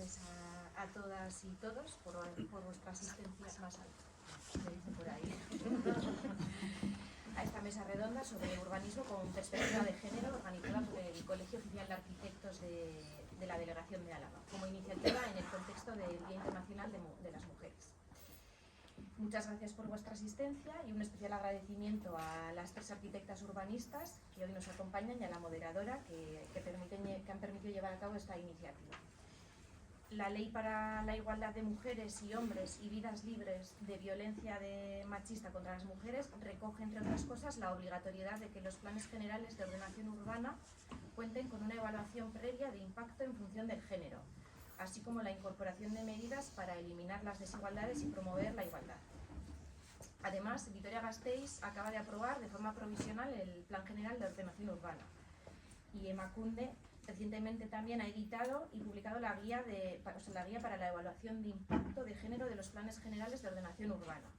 tardes a todas y todos por vuestra asistencia más alta, me dice por ahí, a esta mesa redonda sobre urbanismo con perspectiva de género organizada por el Colegio Oficial de Arquitectos de la Delegación de Álava, como iniciativa en el contexto del Día Internacional de las Mujeres. Muchas gracias por vuestra asistencia y un especial agradecimiento a las 3 arquitectas urbanistas que hoy nos acompañan y a la moderadora que han permitido llevar a cabo esta iniciativa. La Ley para la Igualdad de Mujeres y Hombres y Vidas Libres de Violencia Machista contra las Mujeres recoge, entre otras cosas, la obligatoriedad de que los planes generales de ordenación urbana cuenten con una evaluación previa de impacto en función del género, así como la incorporación de medidas para eliminar las desigualdades y promover la igualdad. Además, Vitoria-Gasteiz acaba de aprobar de forma provisional el Plan General de Ordenación Urbana y Emakunde recientemente también ha editado y publicado la guía para la evaluación de impacto de género de los planes generales de ordenación urbana.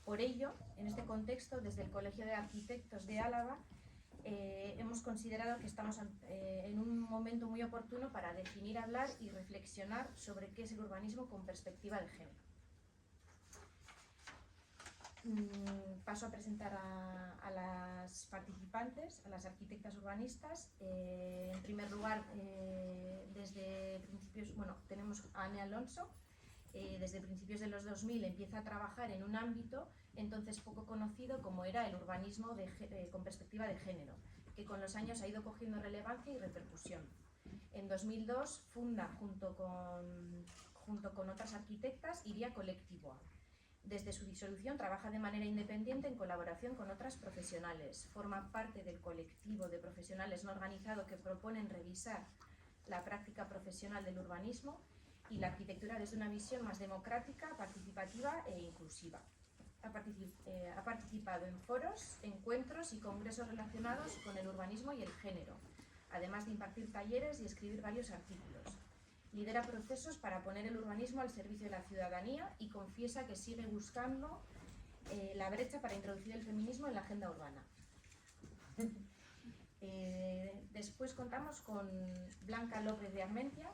Por ello, en este contexto, desde el Colegio de Arquitectos de Álava, hemos considerado que estamos en un momento muy oportuno para definir, hablar y reflexionar sobre qué es el urbanismo con perspectiva de género. Paso a presentar a las participantes, a las arquitectas urbanistas. En primer lugar, desde principios, tenemos a Ane Alonso. Desde principios de los 2000 empieza a trabajar en un ámbito entonces poco conocido como era el urbanismo con perspectiva de género, que con los años ha ido cogiendo relevancia y repercusión. En 2002 funda junto con otras arquitectas Iria Kolektiboa. Desde su disolución trabaja de manera independiente en colaboración con otras profesionales. Forma parte del colectivo de profesionales no organizado que proponen revisar la práctica profesional del urbanismo y la arquitectura desde una visión más democrática, participativa e inclusiva. Ha participado en foros, encuentros y congresos relacionados con el urbanismo y el género, además de impartir talleres y escribir varios artículos. Lidera procesos para poner el urbanismo al servicio de la ciudadanía y confiesa que sigue buscando la brecha para introducir el feminismo en la agenda urbana. Después contamos con Blanca López de Armentia.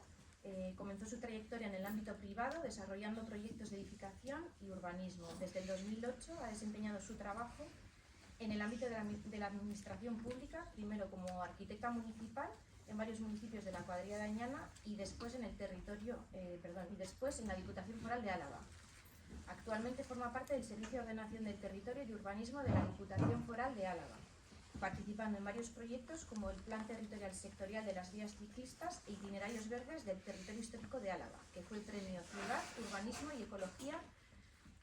Comenzó su trayectoria en el ámbito privado desarrollando proyectos de edificación y urbanismo. Desde el 2008 ha desempeñado su trabajo en el ámbito de la administración pública, primero como arquitecta municipal en varios municipios de la cuadrilla de Añana y después en la Diputación Foral de Álava. Actualmente forma parte del Servicio de Ordenación del Territorio y Urbanismo de la Diputación Foral de Álava, participando en varios proyectos como el Plan Territorial Sectorial de las Vías Ciclistas e Itinerarios Verdes del Territorio Histórico de Álava, que fue el Premio Ciudad, Urbanismo y Ecología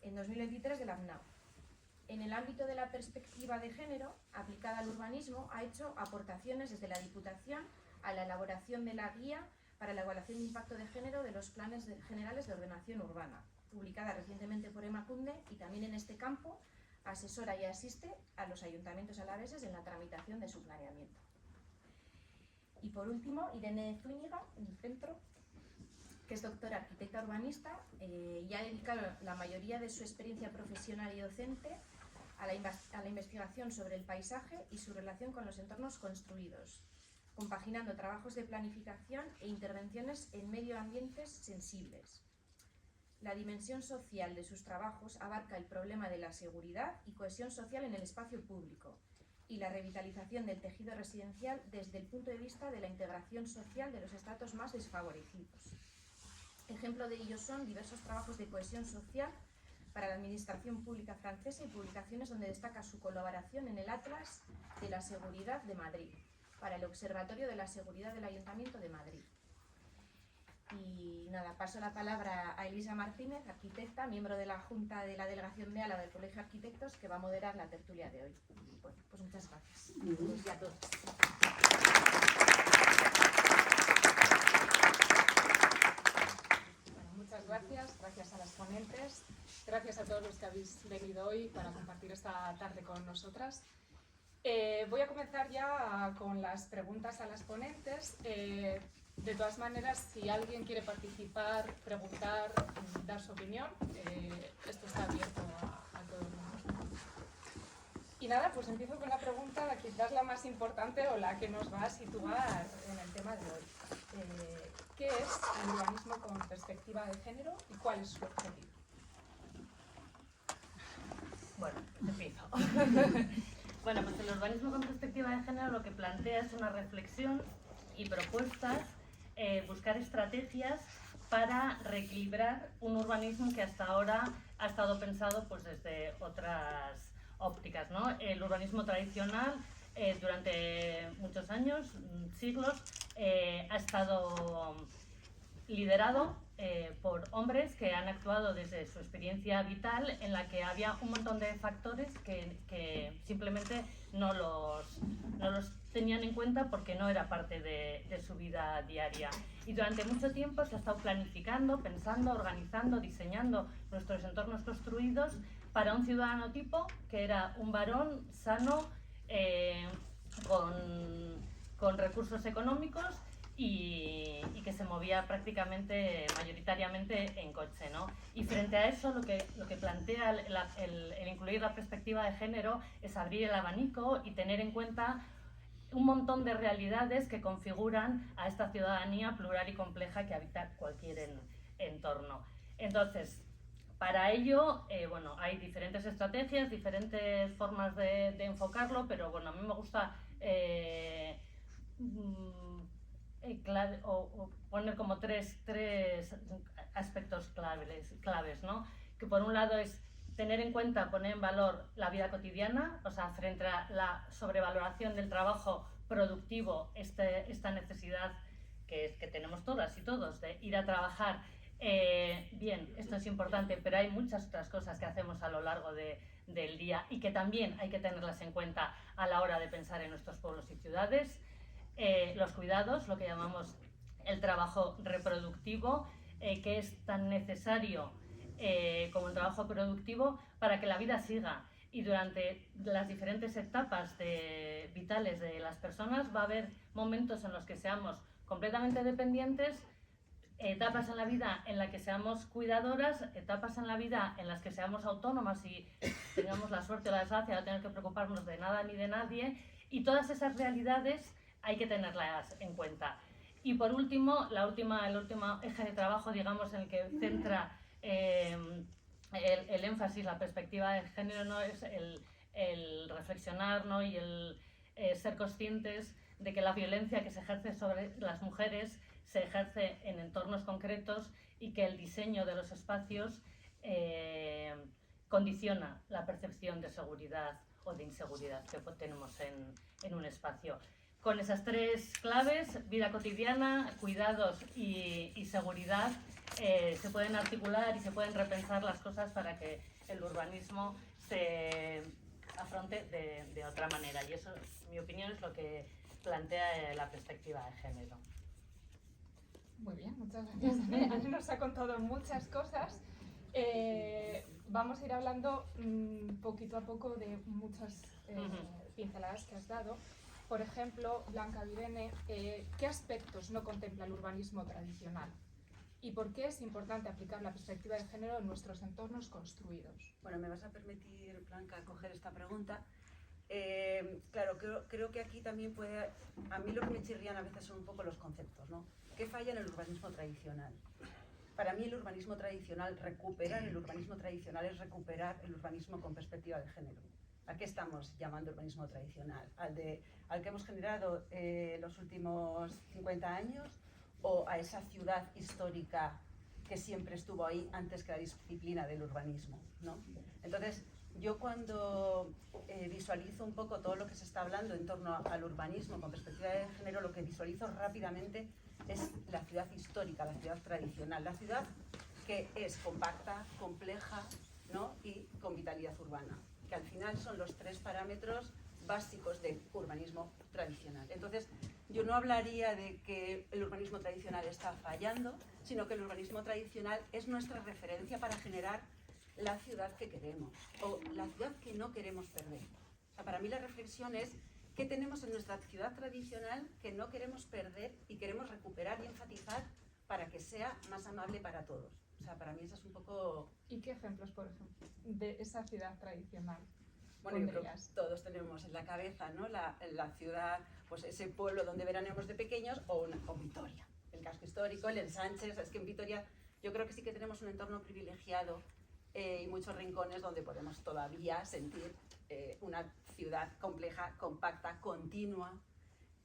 en 2023 de la ABNAU. En el ámbito de la perspectiva de género aplicada al urbanismo ha hecho aportaciones desde la Diputación a la elaboración de la guía para la evaluación de impacto de género de los planes generales de ordenación urbana, publicada recientemente por Emakunde, y también en este campo asesora y asiste a los ayuntamientos alaveses en la tramitación de su planeamiento. Y por último, Irene Zúñiga, en el centro, que es doctora arquitecta urbanista y ha dedicado la mayoría de su experiencia profesional y docente a la investigación sobre el paisaje y su relación con los entornos construidos, compaginando trabajos de planificación e intervenciones en medio ambientes sensibles. La dimensión social de sus trabajos abarca el problema de la seguridad y cohesión social en el espacio público y la revitalización del tejido residencial desde el punto de vista de la integración social de los estratos más desfavorecidos. Ejemplo de ello son diversos trabajos de cohesión social para la Administración Pública francesa y publicaciones donde destaca su colaboración en el Atlas de la Seguridad de Madrid, para el Observatorio de la Seguridad del Ayuntamiento de Madrid. Y nada, paso la palabra a Elisa Martínez, arquitecta, miembro de la Junta de la Delegación de Álava del Colegio de Arquitectos, que va a moderar la tertulia de hoy. Bueno, pues muchas gracias. Y a todos. Bueno, muchas gracias a las ponentes, gracias a todos los que habéis venido hoy para compartir esta tarde con nosotras. Voy a comenzar ya con las preguntas a las ponentes. De todas maneras, si alguien quiere participar, preguntar, dar su opinión, esto está abierto a todo el mundo. Y nada, pues empiezo con la pregunta, quizás la más importante o la que nos va a situar en el tema de hoy. ¿Qué es el urbanismo con perspectiva de género y cuál es su objetivo? Bueno, pues empiezo. Bueno, pues el urbanismo con perspectiva de género lo que plantea es una reflexión y propuestas, buscar estrategias para reequilibrar un urbanismo que hasta ahora ha estado pensado pues desde otras ópticas, ¿no? El urbanismo tradicional durante muchos años, siglos, ha estado liderado por hombres que han actuado desde su experiencia vital, en la que había un montón de factores que simplemente no los tenían en cuenta porque no era parte de su vida diaria. Y durante mucho tiempo se ha estado planificando, pensando, organizando, diseñando nuestros entornos construidos para un ciudadano tipo que era un varón sano, con recursos económicos y que se movía prácticamente, mayoritariamente en coche, ¿no? Y frente a eso lo que plantea el incluir la perspectiva de género es abrir el abanico y tener en cuenta un montón de realidades que configuran a esta ciudadanía plural y compleja que habita cualquier entorno. Entonces, para ello, bueno, hay diferentes estrategias, diferentes formas de enfocarlo, pero bueno, a mí me gusta o poner como tres aspectos claves, ¿no? Que por un lado es tener en cuenta, poner en valor la vida cotidiana, o sea, frente a la sobrevaloración del trabajo productivo, esta necesidad que tenemos todas y todos de ir a trabajar. Bien, esto es importante, pero hay muchas otras cosas que hacemos a lo largo del día y que también hay que tenerlas en cuenta a la hora de pensar en nuestros pueblos y ciudades. Los cuidados, lo que llamamos el trabajo reproductivo, que es tan necesario como el trabajo productivo para que la vida siga. Y durante las diferentes etapas vitales de las personas va a haber momentos en los que seamos completamente dependientes, etapas en la vida en las que seamos cuidadoras, etapas en la vida en las que seamos autónomas y tengamos la suerte o la desgracia de no tener que preocuparnos de nada ni de nadie, y todas esas realidades hay que tenerlas en cuenta. Y por último, el último eje de trabajo, digamos, en el que centra el énfasis, la perspectiva de género, ¿no? Es el reflexionar, ¿no? Y el ser conscientes de que la violencia que se ejerce sobre las mujeres se ejerce en entornos concretos y que el diseño de los espacios condiciona la percepción de seguridad o de inseguridad que tenemos en un espacio. Con esas tres claves, vida cotidiana, cuidados y seguridad, se pueden articular y se pueden repensar las cosas para que el urbanismo se afronte de otra manera. Y eso, en mi opinión, es lo que plantea la perspectiva de género. Muy bien, muchas gracias. Ana nos ha contado muchas cosas. Vamos a ir hablando poquito a poco de muchas pinceladas que has dado. Por ejemplo, Blanca Virene, ¿qué aspectos no contempla el urbanismo tradicional? ¿Y por qué es importante aplicar la perspectiva de género en nuestros entornos construidos? Bueno, me vas a permitir, Blanca, coger esta pregunta. Claro, creo que aquí también puede... A mí lo que me chirrían a veces son un poco los conceptos, ¿no? ¿Qué falla en el urbanismo tradicional? Para mí el urbanismo tradicional, recuperar el urbanismo tradicional es recuperar el urbanismo con perspectiva de género. ¿A qué estamos llamando urbanismo tradicional? ¿Al que hemos generado los últimos 50 años o a esa ciudad histórica que siempre estuvo ahí antes que la disciplina del urbanismo, ¿no? Entonces, yo cuando visualizo un poco todo lo que se está hablando en torno al urbanismo con perspectiva de género, lo que visualizo rápidamente es la ciudad histórica, la ciudad tradicional, la ciudad que es compacta, compleja, ¿no? Y con vitalidad urbana, que al final son los tres parámetros básicos del urbanismo tradicional. Entonces, yo no hablaría de que el urbanismo tradicional está fallando, sino que el urbanismo tradicional es nuestra referencia para generar la ciudad que queremos o la ciudad que no queremos perder. O sea, para mí la reflexión es qué tenemos en nuestra ciudad tradicional que no queremos perder y queremos recuperar y enfatizar para que sea más amable para todos. O sea, para mí esa es un poco... ¿Y qué ejemplos, por ejemplo, de esa ciudad tradicional Bueno, yo creo que pondrías? todos tenemos en la cabeza, ¿no? La ciudad, pues ese pueblo donde veraneamos de pequeños o Vitoria, el casco histórico, el Ensanche. Es que en Vitoria yo creo que sí que tenemos un entorno privilegiado y muchos rincones donde podemos todavía sentir una ciudad compleja, compacta, continua.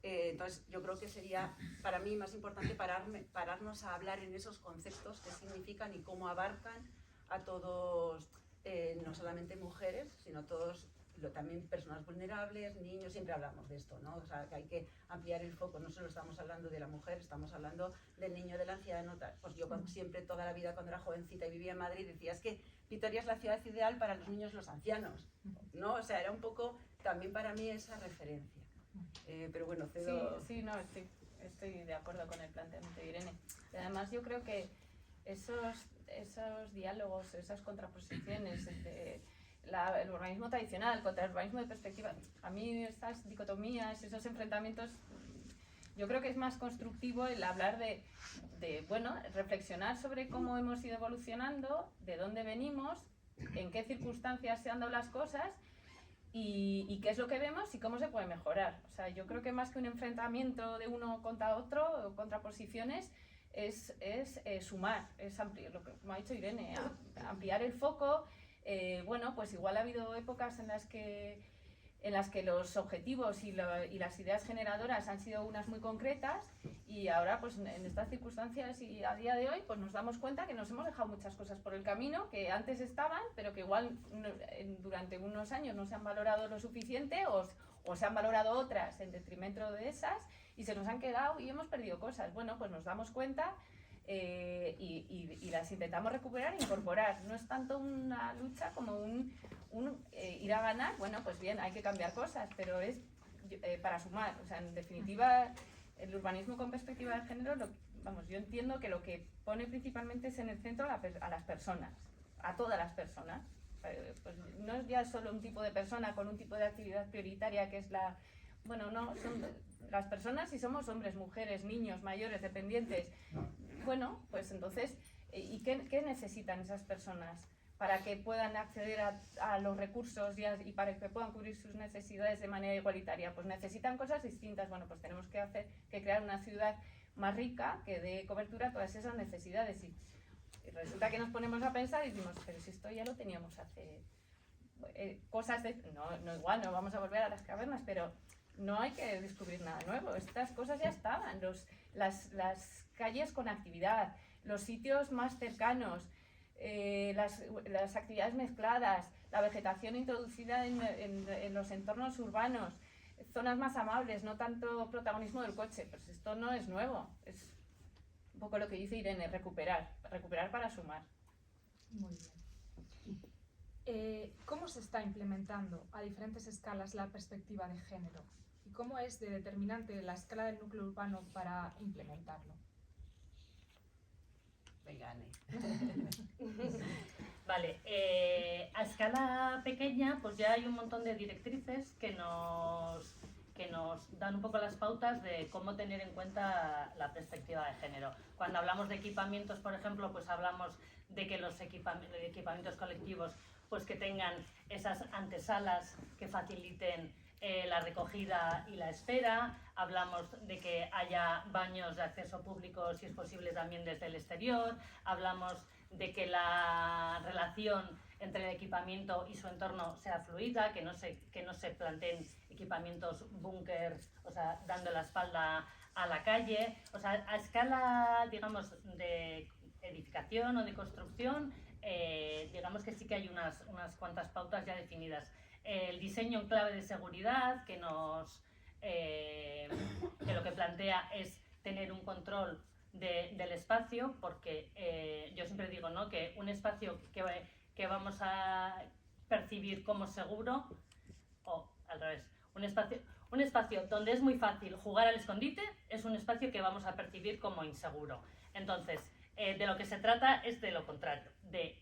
Entonces yo creo que sería para mí más importante pararnos a hablar en esos conceptos, qué significan y cómo abarcan a todos, no solamente mujeres, sino todos, también personas vulnerables, niños. Siempre hablamos de esto, ¿no? O sea, que hay que ampliar el foco, no solo estamos hablando de la mujer, estamos hablando del niño, del anciano, tal. Pues yo siempre, toda la vida, cuando era jovencita y vivía en Madrid, decía, es que Vitoria es la ciudad ideal para los niños y los ancianos, ¿no? O sea, era un poco también para mí esa referencia. Pero bueno, cedo... Sí, no, estoy de acuerdo con el planteamiento de Irene. Y además yo creo que esos diálogos, esas contraposiciones entre el urbanismo tradicional contra el urbanismo de perspectiva, a mí estas dicotomías, esos enfrentamientos, yo creo que es más constructivo el hablar de bueno, reflexionar sobre cómo hemos ido evolucionando, de dónde venimos, en qué circunstancias se han dado las cosas y qué es lo que vemos y cómo se puede mejorar. O sea, yo creo que más que un enfrentamiento de uno contra otro o contraposiciones, es sumar, es ampliar, lo que como ha dicho Irene, ampliar el foco. Bueno, pues igual ha habido épocas en las que los objetivos y las ideas generadoras han sido unas muy concretas y ahora pues en estas circunstancias y a día de hoy pues nos damos cuenta que nos hemos dejado muchas cosas por el camino que antes estaban pero que igual durante unos años no se han valorado lo suficiente o se han valorado otras en detrimento de esas y se nos han quedado y hemos perdido cosas. Bueno, pues nos damos cuenta y las intentamos recuperar e incorporar. No es tanto una lucha como un ir a ganar. Bueno, pues bien, hay que cambiar cosas, pero es para sumar. O sea, en definitiva, el urbanismo con perspectiva de género, yo entiendo que lo que pone principalmente es en el centro a las personas, a todas las personas. Pues no es ya solo un tipo de persona con un tipo de actividad prioritaria que es la... Bueno, no, son las personas y somos hombres, mujeres, niños, mayores, dependientes. Bueno, pues entonces, ¿y qué necesitan esas personas para que puedan acceder a los recursos y para que puedan cubrir sus necesidades de manera igualitaria? Pues necesitan cosas distintas. Bueno, pues tenemos que crear una ciudad más rica que dé cobertura a todas esas necesidades. Y resulta que nos ponemos a pensar y decimos, pero si esto ya lo teníamos hace... cosas de... No igual, no vamos a volver a las cavernas, pero no hay que descubrir nada nuevo. Estas cosas ya estaban. Las calles con actividad, los sitios más cercanos, las actividades mezcladas, la vegetación introducida en los entornos urbanos, zonas más amables, no tanto protagonismo del coche. Pues esto no es nuevo, es un poco lo que dice Irene, recuperar para sumar. Muy bien. ¿Cómo se está implementando a diferentes escalas la perspectiva de género? ¿Y cómo es de determinante la escala del núcleo urbano para implementarlo? Venga, Anne. Vale, a escala pequeña pues ya hay un montón de directrices que nos dan un poco las pautas de cómo tener en cuenta la perspectiva de género. Cuando hablamos de equipamientos, por ejemplo, pues hablamos de que los equipamientos colectivos pues que tengan esas antesalas que faciliten la recogida y la espera. Hablamos de que haya baños de acceso público, si es posible, también desde el exterior. Hablamos de que la relación entre el equipamiento y su entorno sea fluida, que no se planteen equipamientos búnkers, o sea, dando la espalda a la calle. O sea, a escala, digamos, de edificación o de construcción, digamos que sí que hay unas cuantas pautas ya definidas. El diseño en clave de seguridad, que lo que plantea es tener un control del espacio, porque yo siempre digo, ¿no?, que un espacio que vamos a percibir como seguro, o al revés, un espacio donde es muy fácil jugar al escondite es un espacio que vamos a percibir como inseguro. Entonces, de lo que se trata es de lo contrario, de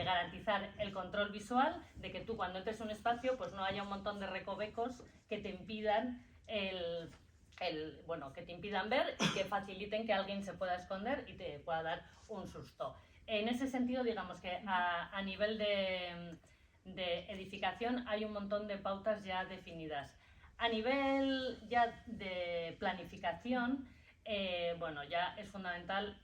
garantizar el control visual, de que tú cuando entres a un espacio pues no haya un montón de recovecos que te impidan que te impidan ver y que faciliten que alguien se pueda esconder y te pueda dar un susto. En ese sentido, digamos que a nivel de edificación hay un montón de pautas ya definidas. A nivel ya de planificación, bueno, ya es fundamental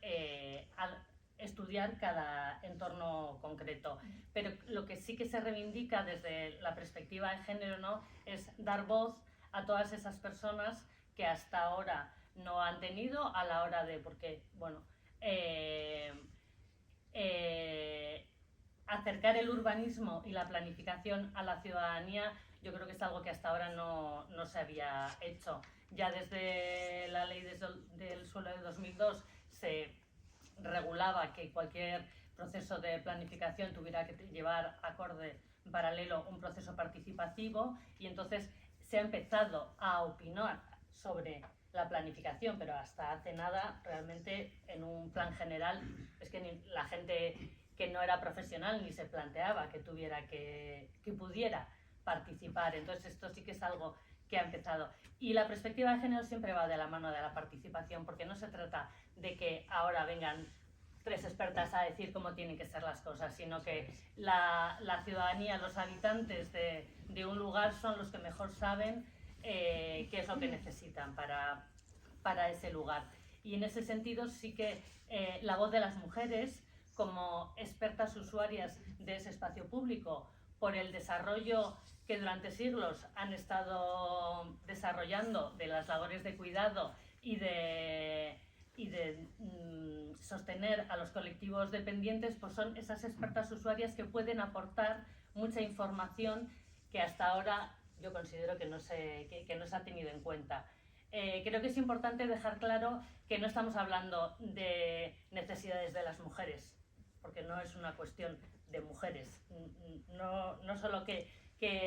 estudiar cada entorno concreto, pero lo que sí que se reivindica desde la perspectiva de género, ¿no?, es dar voz a todas esas personas que hasta ahora no han tenido a la hora de, porque, bueno, acercar el urbanismo y la planificación a la ciudadanía, yo creo que es algo que hasta ahora no se había hecho. Ya desde la ley del suelo de 2002 se regulaba que cualquier proceso de planificación tuviera que llevar acorde en paralelo un proceso participativo, y entonces se ha empezado a opinar sobre la planificación, pero hasta hace nada realmente en un plan general es que ni la gente que no era profesional ni se planteaba que pudiera participar. Entonces esto sí que es algo que ha empezado. Y la perspectiva de género siempre va de la mano de la participación, porque no se trata de que ahora vengan 3 expertas a decir cómo tienen que ser las cosas, sino que la ciudadanía, los habitantes de un lugar son los que mejor saben qué es lo que necesitan para ese lugar. Y en ese sentido sí que la voz de las mujeres, como expertas usuarias de ese espacio público, por el desarrollo que durante siglos han estado desarrollando de las labores de cuidado y de sostener a los colectivos dependientes, pues son esas expertas usuarias que pueden aportar mucha información que hasta ahora yo considero que no se ha tenido en cuenta. Creo que es importante dejar claro que no estamos hablando de necesidades de las mujeres, porque no es una cuestión de mujeres. No solo que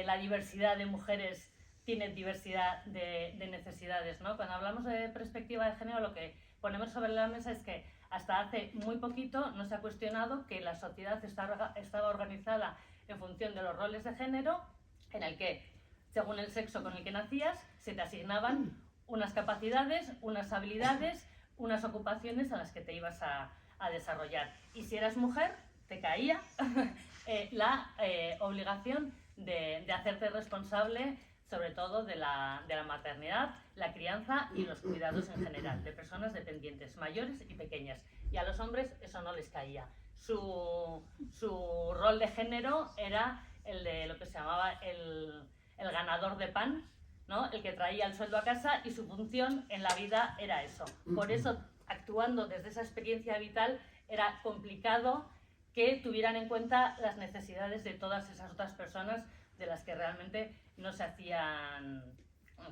la diversidad de mujeres tiene diversidad de necesidades, ¿no? Cuando hablamos de perspectiva de género, lo que ponemos sobre la mesa es que hasta hace muy poquito no se ha cuestionado que la sociedad estaba organizada en función de los roles de género, en el que, según el sexo con el que nacías, se te asignaban unas capacidades, unas habilidades, unas ocupaciones a las que te ibas a desarrollar. Y si eras mujer, te caía la obligación de hacerte responsable, sobre todo de la maternidad, la crianza y los cuidados en general, de personas dependientes, mayores y pequeñas. Y a los hombres eso no les caía. Su rol de género era el de lo que se llamaba el ganador de pan, ¿no?, el que traía el sueldo a casa, y su función en la vida era eso. Por eso, actuando desde esa experiencia vital, era complicado que tuvieran en cuenta las necesidades de todas esas otras personas de las que realmente no se hacían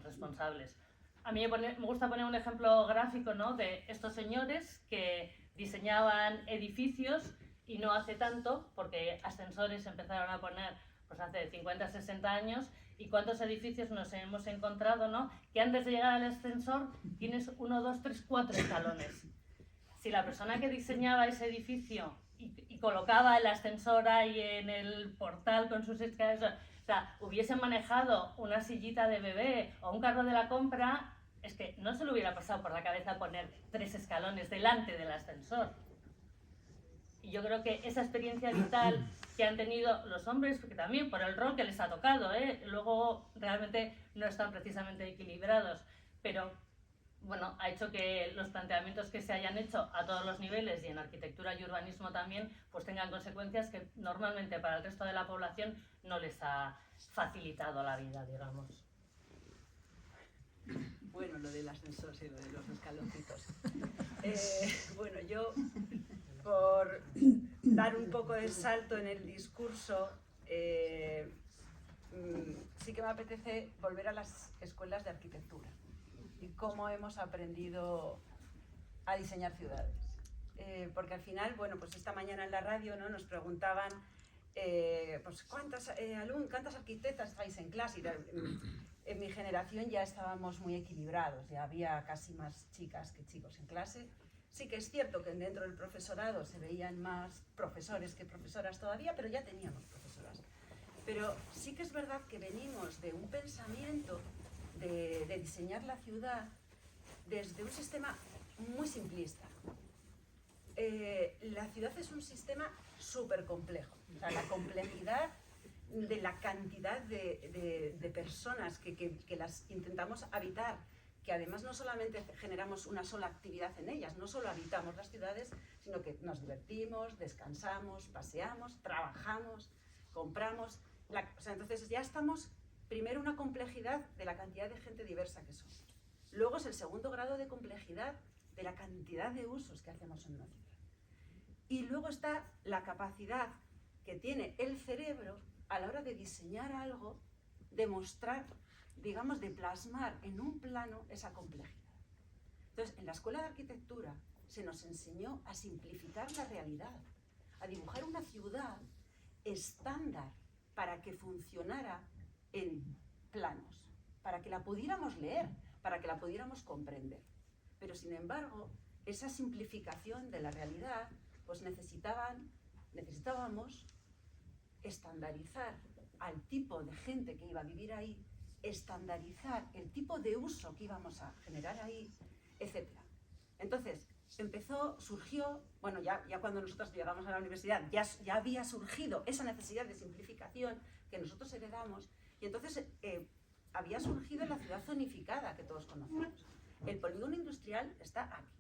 responsables. A mí me gusta poner un ejemplo gráfico, ¿no?, de estos señores que diseñaban edificios, y no hace tanto, porque ascensores se empezaron a poner pues hace 50, 60 años, y cuántos edificios nos hemos encontrado, ¿no?, que antes de llegar al ascensor tienes 1, 2, 3, 4 escalones. Si la persona que diseñaba ese edificio y colocaba el ascensor ahí en el portal con sus escaleras, o sea, hubiese manejado una sillita de bebé o un carro de la compra, es que no se le hubiera pasado por la cabeza poner 3 escalones delante del ascensor. Y yo creo que esa experiencia vital que han tenido los hombres, porque también por el rol que les ha tocado, luego realmente no están precisamente equilibrados, pero bueno, ha hecho que los planteamientos que se hayan hecho a todos los niveles, y en arquitectura y urbanismo también, pues tengan consecuencias que normalmente para el resto de la población no les ha facilitado la vida, digamos. Bueno, lo del ascensor y lo de los escaloncitos. Bueno, yo, por dar un poco de salto en el discurso, sí que me apetece volver a las escuelas de arquitectura y cómo hemos aprendido a diseñar ciudades. Porque al final, bueno, pues esta mañana en la radio, ¿no?, nos preguntaban pues ¿cuántas arquitectas estáis en clase? Y en mi generación ya estábamos muy equilibrados, ya había casi más chicas que chicos en clase. Sí que es cierto que dentro del profesorado se veían más profesores que profesoras todavía, pero ya teníamos profesoras. Pero sí que es verdad que venimos de un pensamiento de diseñar la ciudad desde un sistema muy simplista. La ciudad es un sistema súper complejo. O sea, la complejidad de la cantidad de personas que las intentamos habitar, que además no solamente generamos una sola actividad en ellas, no solo habitamos las ciudades, sino que nos divertimos, descansamos, paseamos, trabajamos, compramos. O sea, entonces ya estamos, primero, una complejidad de la cantidad de gente diversa que somos. Luego es el segundo grado de complejidad de la cantidad de usos que hacemos en una ciudad. Y luego está la capacidad que tiene el cerebro a la hora de diseñar algo, de mostrar, digamos, de plasmar en un plano esa complejidad. Entonces, en la escuela de arquitectura se nos enseñó a simplificar la realidad, a dibujar una ciudad estándar para que funcionara en planos, para que la pudiéramos leer, para que la pudiéramos comprender. Pero, sin embargo, esa simplificación de la realidad, pues necesitábamos estandarizar al tipo de gente que iba a vivir ahí, estandarizar el tipo de uso que íbamos a generar ahí, etc. Entonces, surgió, bueno, ya cuando nosotros llegamos a la universidad, ya había surgido esa necesidad de simplificación que nosotros heredamos, y entonces había surgido la ciudad zonificada que todos conocemos. El polígono industrial está aquí,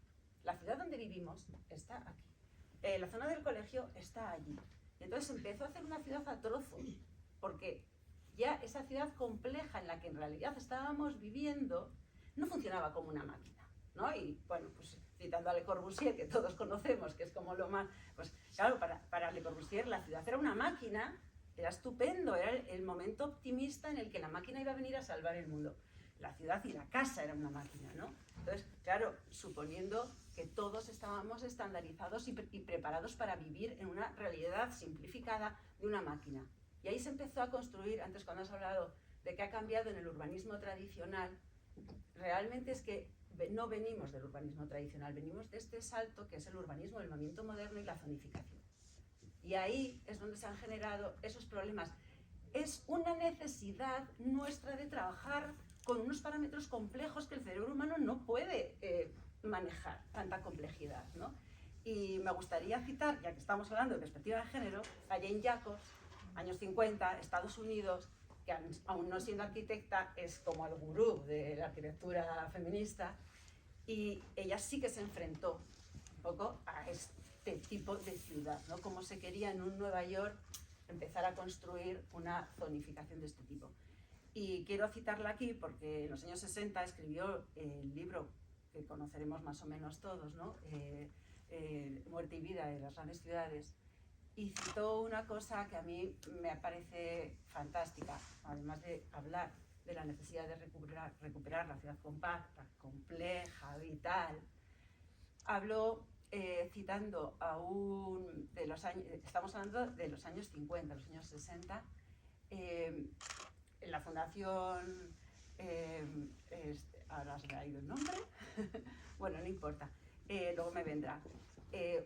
la ciudad donde vivimos está aquí, la zona del colegio está allí. Entonces empezó a hacer una ciudad a trozos, porque ya esa ciudad compleja en la que en realidad estábamos viviendo no funcionaba como una máquina, ¿no? Y bueno, pues citando a Le Corbusier, que todos conocemos, que es como lo más... Pues claro, para Le Corbusier la ciudad era una máquina, era estupendo, era el momento optimista en el que la máquina iba a venir a salvar el mundo. La ciudad y la casa era una máquina, ¿no? Entonces, claro, suponiendo que todos estábamos estandarizados y preparados para vivir en una realidad simplificada de una máquina. Y ahí se empezó a construir, antes cuando has hablado de que ha cambiado en el urbanismo tradicional, realmente es que no venimos del urbanismo tradicional, venimos de este salto que es el urbanismo, el movimiento moderno y la zonificación. Y ahí es donde se han generado esos problemas. Es una necesidad nuestra de trabajar con unos parámetros complejos que el cerebro humano no puede manejar, tanta complejidad, ¿no? Y me gustaría citar, ya que estamos hablando de perspectiva de género, a Jane Jacobs, años 50, Estados Unidos, que aún no siendo arquitecta es como el gurú de la arquitectura feminista, y ella sí que se enfrentó un poco a este tipo de ciudad, ¿no? Cómo se quería en un Nueva York empezar a construir una zonificación de este tipo. Y quiero citarla aquí porque en los años 60 escribió el libro que conoceremos más o menos todos, ¿no? Muerte y vida de las grandes ciudades, y citó una cosa que a mí me parece fantástica, además de hablar de la necesidad de recuperar la ciudad compacta, compleja, vital. Habló citando a estamos hablando de los años 50, los años 60, en la fundación, ahora se me ha ido el nombre, bueno, no importa, luego me vendrá.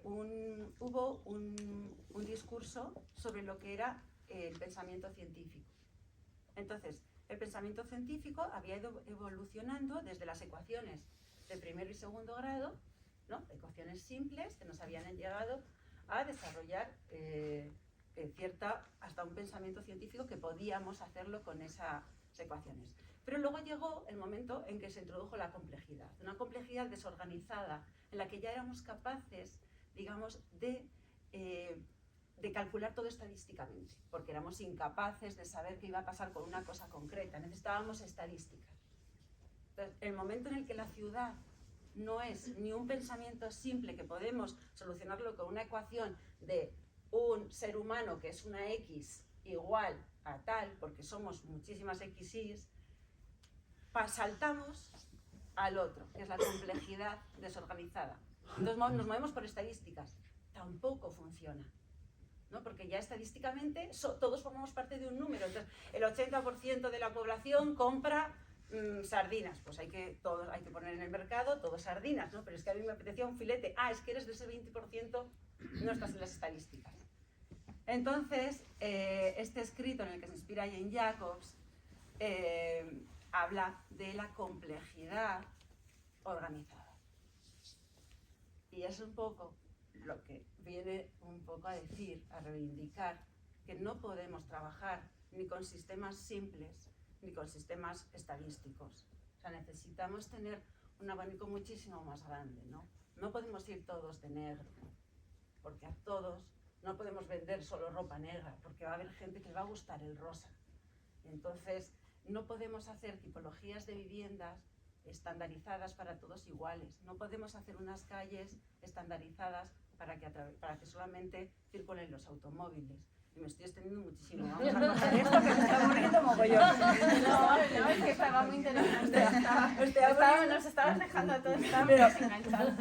Hubo un discurso sobre lo que era el pensamiento científico. Entonces, el pensamiento científico había ido evolucionando desde las ecuaciones de primer y segundo grado, ¿no? Ecuaciones simples que nos habían llegado a desarrollar hasta un pensamiento científico que podíamos hacerlo con esas ecuaciones. Pero luego llegó el momento en que se introdujo la complejidad, una complejidad desorganizada, en la que ya éramos capaces, digamos, de calcular todo estadísticamente, porque éramos incapaces de saber qué iba a pasar con una cosa concreta, necesitábamos estadísticas. Entonces, el momento en el que la ciudad no es ni un pensamiento simple que podemos solucionarlo con una ecuación de un ser humano que es una X igual a tal, porque somos muchísimas XYs, saltamos al otro, que es la complejidad desorganizada. Entonces nos movemos por estadísticas. Tampoco funciona, ¿no? Porque ya estadísticamente todos formamos parte de un número. Entonces, el 80% de la población compra sardinas. Pues hay que poner en el mercado todo sardinas, ¿no? Pero es que a mí me apetecía un filete. Es que eres de ese 20%, no estás en las estadísticas. Entonces, este escrito en el que se inspira Jane Jacobs habla de la complejidad organizada. Y es un poco lo que viene un poco a decir, a reivindicar, que no podemos trabajar ni con sistemas simples, ni con sistemas estadísticos. O sea, necesitamos tener un abanico muchísimo más grande, ¿no? No podemos ir todos de negro, porque a todos no podemos vender solo ropa negra, porque va a haber gente que le va a gustar el rosa. Entonces, no podemos hacer tipologías de viviendas estandarizadas para todos iguales. No podemos hacer unas calles estandarizadas para que solamente circulen los automóviles. Y me estoy extendiendo muchísimo. Vamos a cortar esto, que me está aburriendo mogollón. No, es que estaba muy interesante. Nos estabas dejando a todos, estábamos enganchados.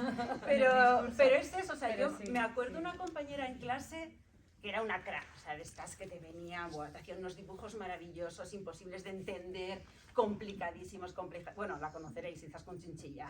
Pero es eso, o sea, Pero yo sí. me acuerdo una compañera en clase que era una crack, o sea, de estas que te venía, te hacían unos dibujos maravillosos, imposibles de entender, complicadísimos, bueno, la conoceréis, quizás con Chinchilla.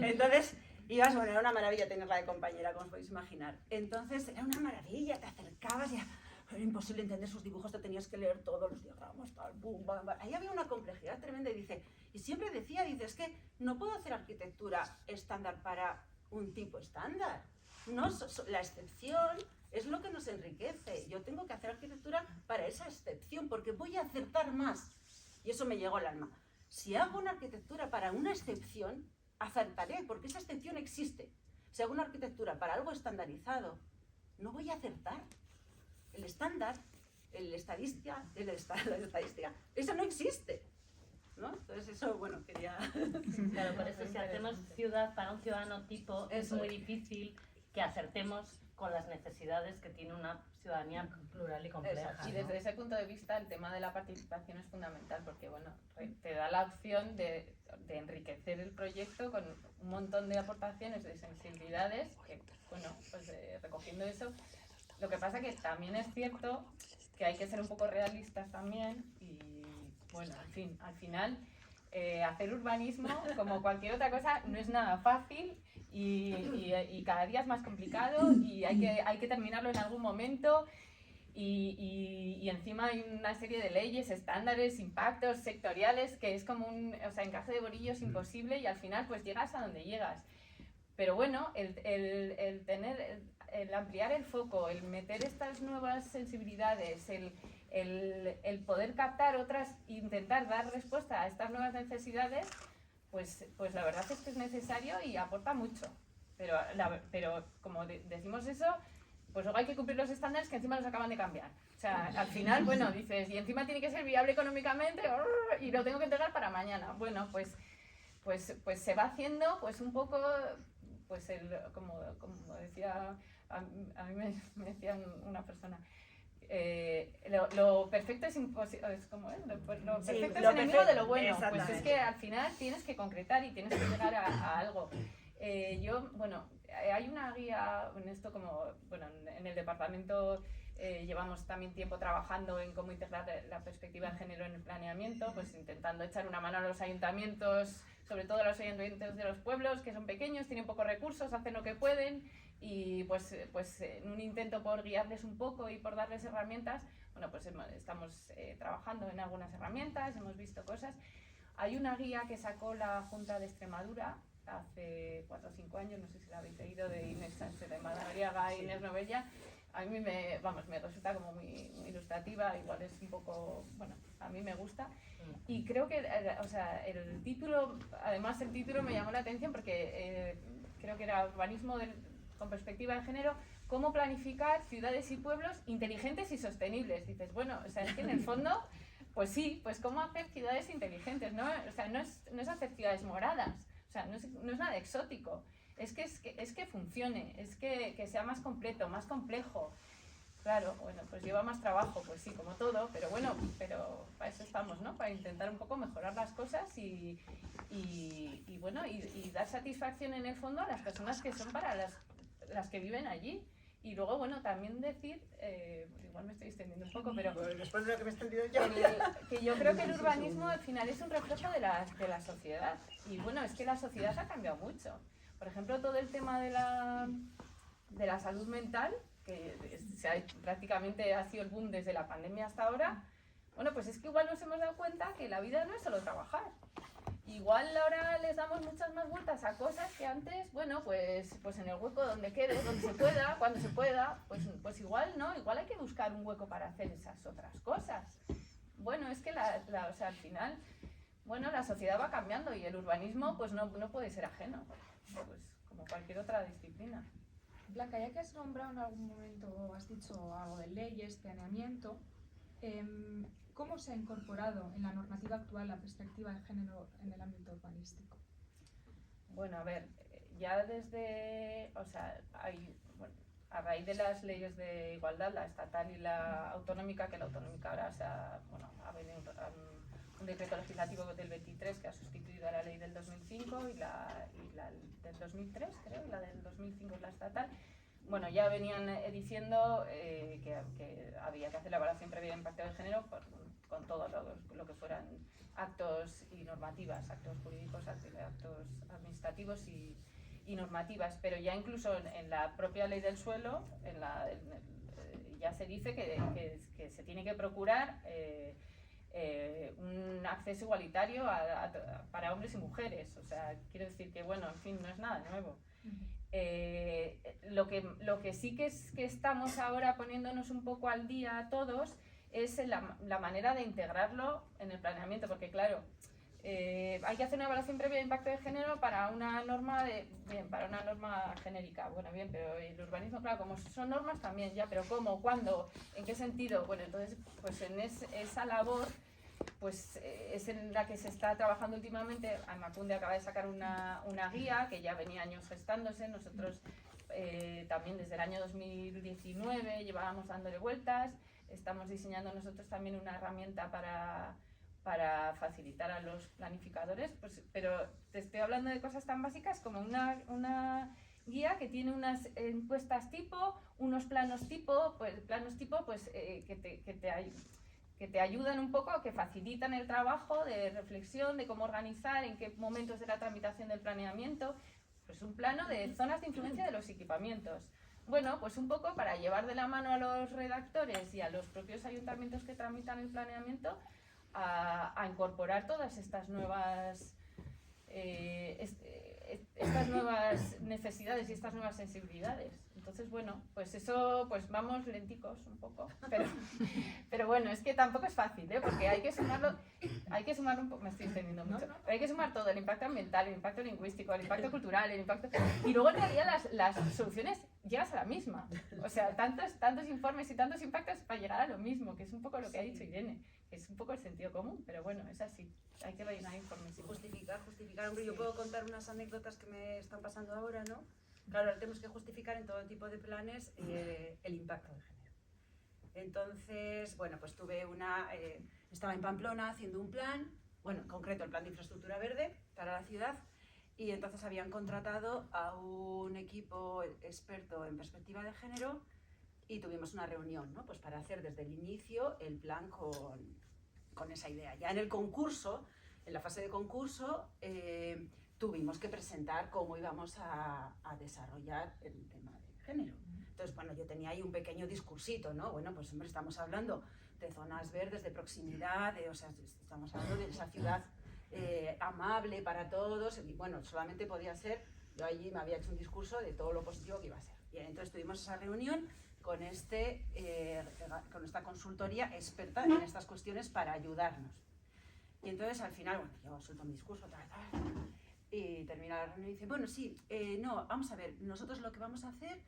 Entonces, bueno, era una maravilla tenerla de compañera, como os podéis imaginar. Entonces, era una maravilla, te acercabas y era imposible entender sus dibujos, te tenías que leer todos los diagramas, tal, bum, bam, bam. Ahí había una complejidad tremenda y siempre decía, es que no puedo hacer arquitectura estándar para un tipo estándar. No, la excepción es lo que nos enriquece. Yo tengo que hacer arquitectura para esa excepción, porque voy a acertar más. Y eso me llegó al alma. Si hago una arquitectura para una excepción, acertaré, porque esa excepción existe. Si hago una arquitectura para algo estandarizado, no voy a acertar. El estándar, la estadística, eso no existe, ¿no? Entonces eso, bueno, quería... Claro, por eso si hacemos ciudad para un ciudadano tipo, es muy difícil que acertemos con las necesidades que tiene una ciudadanía plural y compleja. Y desde ese punto de vista el tema de la participación es fundamental porque bueno, te da la opción de enriquecer el proyecto con un montón de aportaciones, de sensibilidades, que bueno, pues recogiendo eso, lo que pasa que también es cierto que hay que ser un poco realistas también y bueno, en fin, al final hacer urbanismo, como cualquier otra cosa, no es nada fácil. Y cada día es más complicado y hay que terminarlo en algún momento y encima hay una serie de leyes, estándares, impactos sectoriales que es como un encaje de bolillos imposible y al final pues llegas a donde llegas. Pero bueno, el ampliar el foco, el meter estas nuevas sensibilidades, el poder captar otras e intentar dar respuesta a estas nuevas necesidades, pues la verdad es que es necesario y aporta mucho. Pero como decimos eso, pues luego hay que cumplir los estándares que encima los acaban de cambiar. O sea, al final, bueno, dices, y encima tiene que ser viable económicamente y lo tengo que entregar para mañana. Bueno, pues se va haciendo pues un poco, pues como decía, a mí me decía una persona, lo perfecto es imposible, es como lo perfecto es enemigo de lo bueno. Pues es que al final tienes que concretar y tienes que llegar a algo. Hay una guía en esto, como bueno, en el departamento llevamos también tiempo trabajando en cómo integrar la perspectiva de género en el planeamiento, pues intentando echar una mano a los ayuntamientos, sobre todo a los ayuntamientos de los pueblos que son pequeños, tienen pocos recursos, hacen lo que pueden. Y pues en un intento por guiarles un poco y por darles herramientas, bueno, pues estamos trabajando en algunas herramientas, hemos visto cosas. Hay una guía que sacó la Junta de Extremadura hace 4 o 5 años, no sé si la habéis leído, de Inés Sánchez de Madariaga e Inés Novella. A mí me resulta como muy ilustrativa, igual es un poco, bueno, a mí me gusta. Y creo que, el título, además el título me llamó la atención porque creo que era urbanismo con perspectiva de género, cómo planificar ciudades y pueblos inteligentes y sostenibles. Dices, bueno, es que en el fondo, pues sí, pues cómo hacer ciudades inteligentes, ¿no? O sea, no es hacer ciudades moradas, o sea, no es nada exótico, es que funcione, es que sea más completo, más complejo. Claro, bueno, pues lleva más trabajo, pues sí, como todo, pero bueno, pero para eso estamos, ¿no? Para intentar un poco mejorar las cosas y dar satisfacción en el fondo a las personas que son para las que viven allí. Y luego, bueno, también decir, igual me estoy extendiendo un poco, pero después de lo que me he extendido yo, que yo creo que el urbanismo al final es un reflejo de la sociedad. Y bueno, es que la sociedad ha cambiado mucho. Por ejemplo, todo el tema de la salud mental, que prácticamente ha sido el boom desde la pandemia hasta ahora, bueno, pues es que igual nos hemos dado cuenta que la vida no es solo trabajar. igual ahora les damos muchas más vueltas a cosas que antes, bueno, pues en el hueco donde quede, donde se pueda, cuando se pueda, pues igual, ¿no? Igual hay que buscar un hueco para hacer esas otras cosas. Bueno, es que o sea, al final, bueno, la sociedad va cambiando y el urbanismo pues no puede ser ajeno, pues como cualquier otra disciplina. Blanca, ya que has nombrado en algún momento, has dicho algo de leyes, planeamiento, ¿cómo se ha incorporado en la normativa actual la perspectiva de género en el ámbito urbanístico? Bueno, a ver, ya desde, o sea, a raíz de las leyes de igualdad, la estatal y la autonómica, que la autonómica ahora ha venido un decreto legislativo del 23 que ha sustituido a la ley del 2005 y la del 2003, creo, y la del 2005 es la estatal. Bueno, ya venían diciendo que había que hacer la evaluación previa de impacto de género con todo lo que fueran actos y normativas, actos jurídicos, actos administrativos y normativas, pero ya incluso en la propia ley del suelo ya se dice que se tiene que procurar un acceso igualitario para hombres y mujeres. O sea, quiero decir que, bueno, en fin, no es nada nuevo. Lo que sí que estamos ahora poniéndonos un poco al día todos es la manera de integrarlo en el planeamiento, porque claro, hay que hacer una evaluación previa de impacto de género para una norma para una norma genérica. Bueno, bien, pero el urbanismo, claro, como son normas también ya, pero ¿cómo? ¿Cuándo? ¿En qué sentido? Bueno, entonces, pues en esa labor pues es en la que se está trabajando últimamente. Emakunde acaba de sacar una guía que ya venía años gestándose. Nosotros también desde el año 2019 llevábamos dándole vueltas. Estamos diseñando nosotros también una herramienta para facilitar a los planificadores, pues, pero te estoy hablando de cosas tan básicas como una guía que tiene unas encuestas tipo, unos planos tipo, que te ayudan un poco, que facilitan el trabajo de reflexión, de cómo organizar, en qué momentos de la tramitación del planeamiento, pues un plano de zonas de influencia de los equipamientos. Bueno, pues un poco para llevar de la mano a los redactores y a los propios ayuntamientos que tramitan el planeamiento a incorporar todas estas nuevas necesidades y estas nuevas sensibilidades. Entonces, bueno, pues eso, pues vamos lenticos un poco, pero bueno, es que tampoco es fácil, porque hay que sumar un poco, me estoy entendiendo mucho, pero hay que sumar todo, el impacto ambiental, el impacto lingüístico, el impacto cultural, el impacto... Y luego en realidad las soluciones llegas a la misma. O sea, tantos informes y tantos impactos para llegar a lo mismo, que es un poco lo que ha dicho Irene, que es un poco el sentido común, pero bueno, es así, hay que rellenar informes. Justificar. Hombre, yo puedo contar unas anécdotas que me están pasando ahora, ¿no? Claro, ahora tenemos que justificar en todo tipo de planes el impacto de género. Entonces, bueno, pues estaba en Pamplona haciendo un plan, bueno, en concreto el plan de infraestructura verde para la ciudad, y entonces habían contratado a un equipo experto en perspectiva de género y tuvimos una reunión, ¿no? Pues para hacer desde el inicio el plan con esa idea. Ya en el concurso, en la fase de concurso, tuvimos que presentar cómo íbamos a desarrollar el tema de género. Entonces, bueno, yo tenía ahí un pequeño discursito, ¿no? Bueno, pues hombre, estamos hablando de zonas verdes, de proximidad, o sea, estamos hablando de esa ciudad amable para todos, y bueno, solamente podía ser, yo allí me había hecho un discurso de todo lo positivo que iba a ser. Y entonces tuvimos esa reunión con esta consultoría experta en estas cuestiones para ayudarnos. Y entonces al final, bueno, yo suelto mi discurso, y termina la reunión y dice, bueno, sí, no, vamos a ver, nosotros lo que vamos a hacer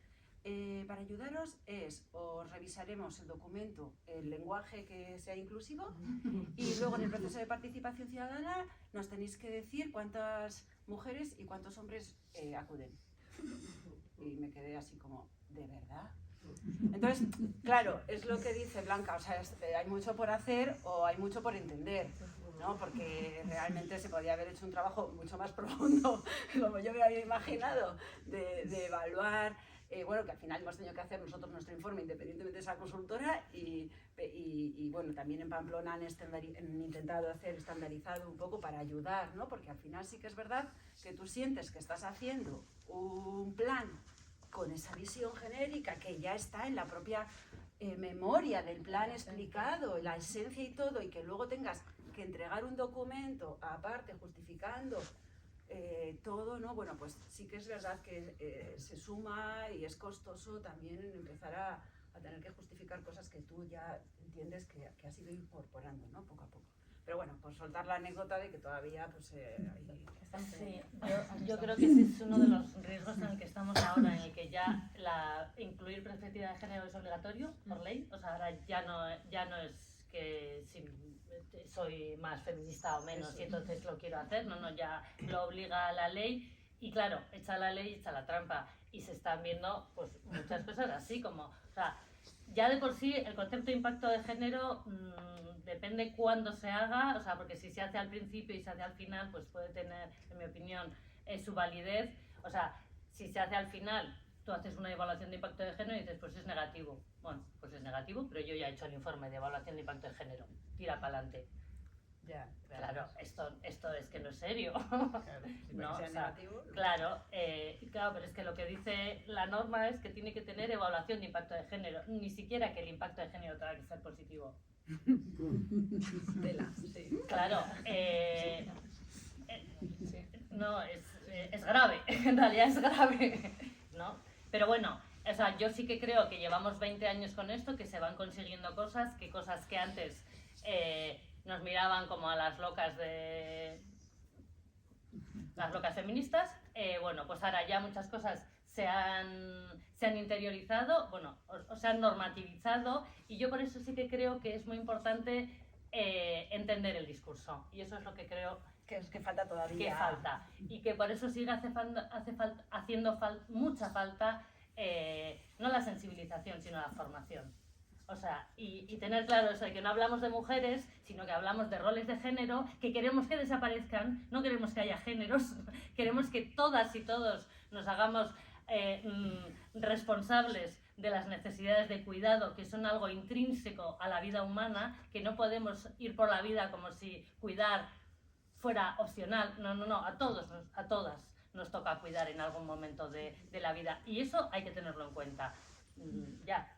para ayudaros os revisaremos el documento, el lenguaje que sea inclusivo, y luego en el proceso de participación ciudadana nos tenéis que decir cuántas mujeres y cuántos hombres acuden. Y me quedé así como, ¿de verdad? Entonces, claro, es lo que dice Blanca, o sea, hay mucho por hacer o hay mucho por entender, ¿no? Porque realmente se podría haber hecho un trabajo mucho más profundo, como yo me había imaginado, de evaluar, bueno, que al final hemos tenido que hacer nosotros nuestro informe independientemente de esa consultora y bueno, también en Pamplona han intentado hacer estandarizado un poco para ayudar, ¿no? Porque al final sí que es verdad que tú sientes que estás haciendo un plan con esa visión genérica que ya está en la propia memoria del plan explicado, la esencia y todo, y que luego tengas que entregar un documento aparte justificando todo, ¿no? Bueno, pues sí que es verdad que se suma y es costoso también empezar a tener que justificar cosas que tú ya entiendes que has ido incorporando, ¿no? Poco a poco. Pero bueno, por soltar la anécdota de que todavía pues Sí, yo creo que ese es uno de los riesgos en el que estamos ahora, en el que ya incluir perspectiva de género es obligatorio por ley. O sea, ahora ya no es que si soy más feminista o menos y entonces lo quiero hacer, no, ya lo obliga la ley. Y claro, echa la ley, echa la trampa, y se están viendo pues muchas cosas así como, o sea, ya de por sí el concepto de impacto de género depende cuándo se haga, o sea, porque si se hace al principio y se hace al final, pues puede tener, en mi opinión, su validez. O sea, si se hace al final, tú haces una evaluación de impacto de género y dices, pues es negativo. Bueno, pues es negativo, pero yo ya he hecho el informe de evaluación de impacto de género. Tira para adelante. Ya, claro, esto es que no es serio. Claro, si ¿no? sea O sea, negativo, claro, pero es que lo que dice la norma es que tiene que tener evaluación de impacto de género, ni siquiera que el impacto de género tenga que ser positivo. tela, sí. Claro, Sí. no, es grave, en realidad es grave, ¿no? Pero bueno, o sea, yo sí que creo que llevamos 20 años con esto, que se van consiguiendo cosas que antes nos miraban como a las locas feministas. Bueno, pues ahora ya muchas cosas se han interiorizado, bueno, o se han normativizado, y yo por eso sí que creo que es muy importante entender el discurso, y eso es lo que creo Que es que falta todavía. que falta, y que por eso sigue haciendo mucha falta no la sensibilización, sino la formación. O sea, y tener claro eso de que no hablamos de mujeres, sino que hablamos de roles de género, que queremos que desaparezcan, no queremos que haya géneros, queremos que todas y todos nos hagamos responsables de las necesidades de cuidado, que son algo intrínseco a la vida humana, que no podemos ir por la vida como si cuidar fuera opcional. No, a todas nos toca cuidar en algún momento de la vida, y eso hay que tenerlo en cuenta.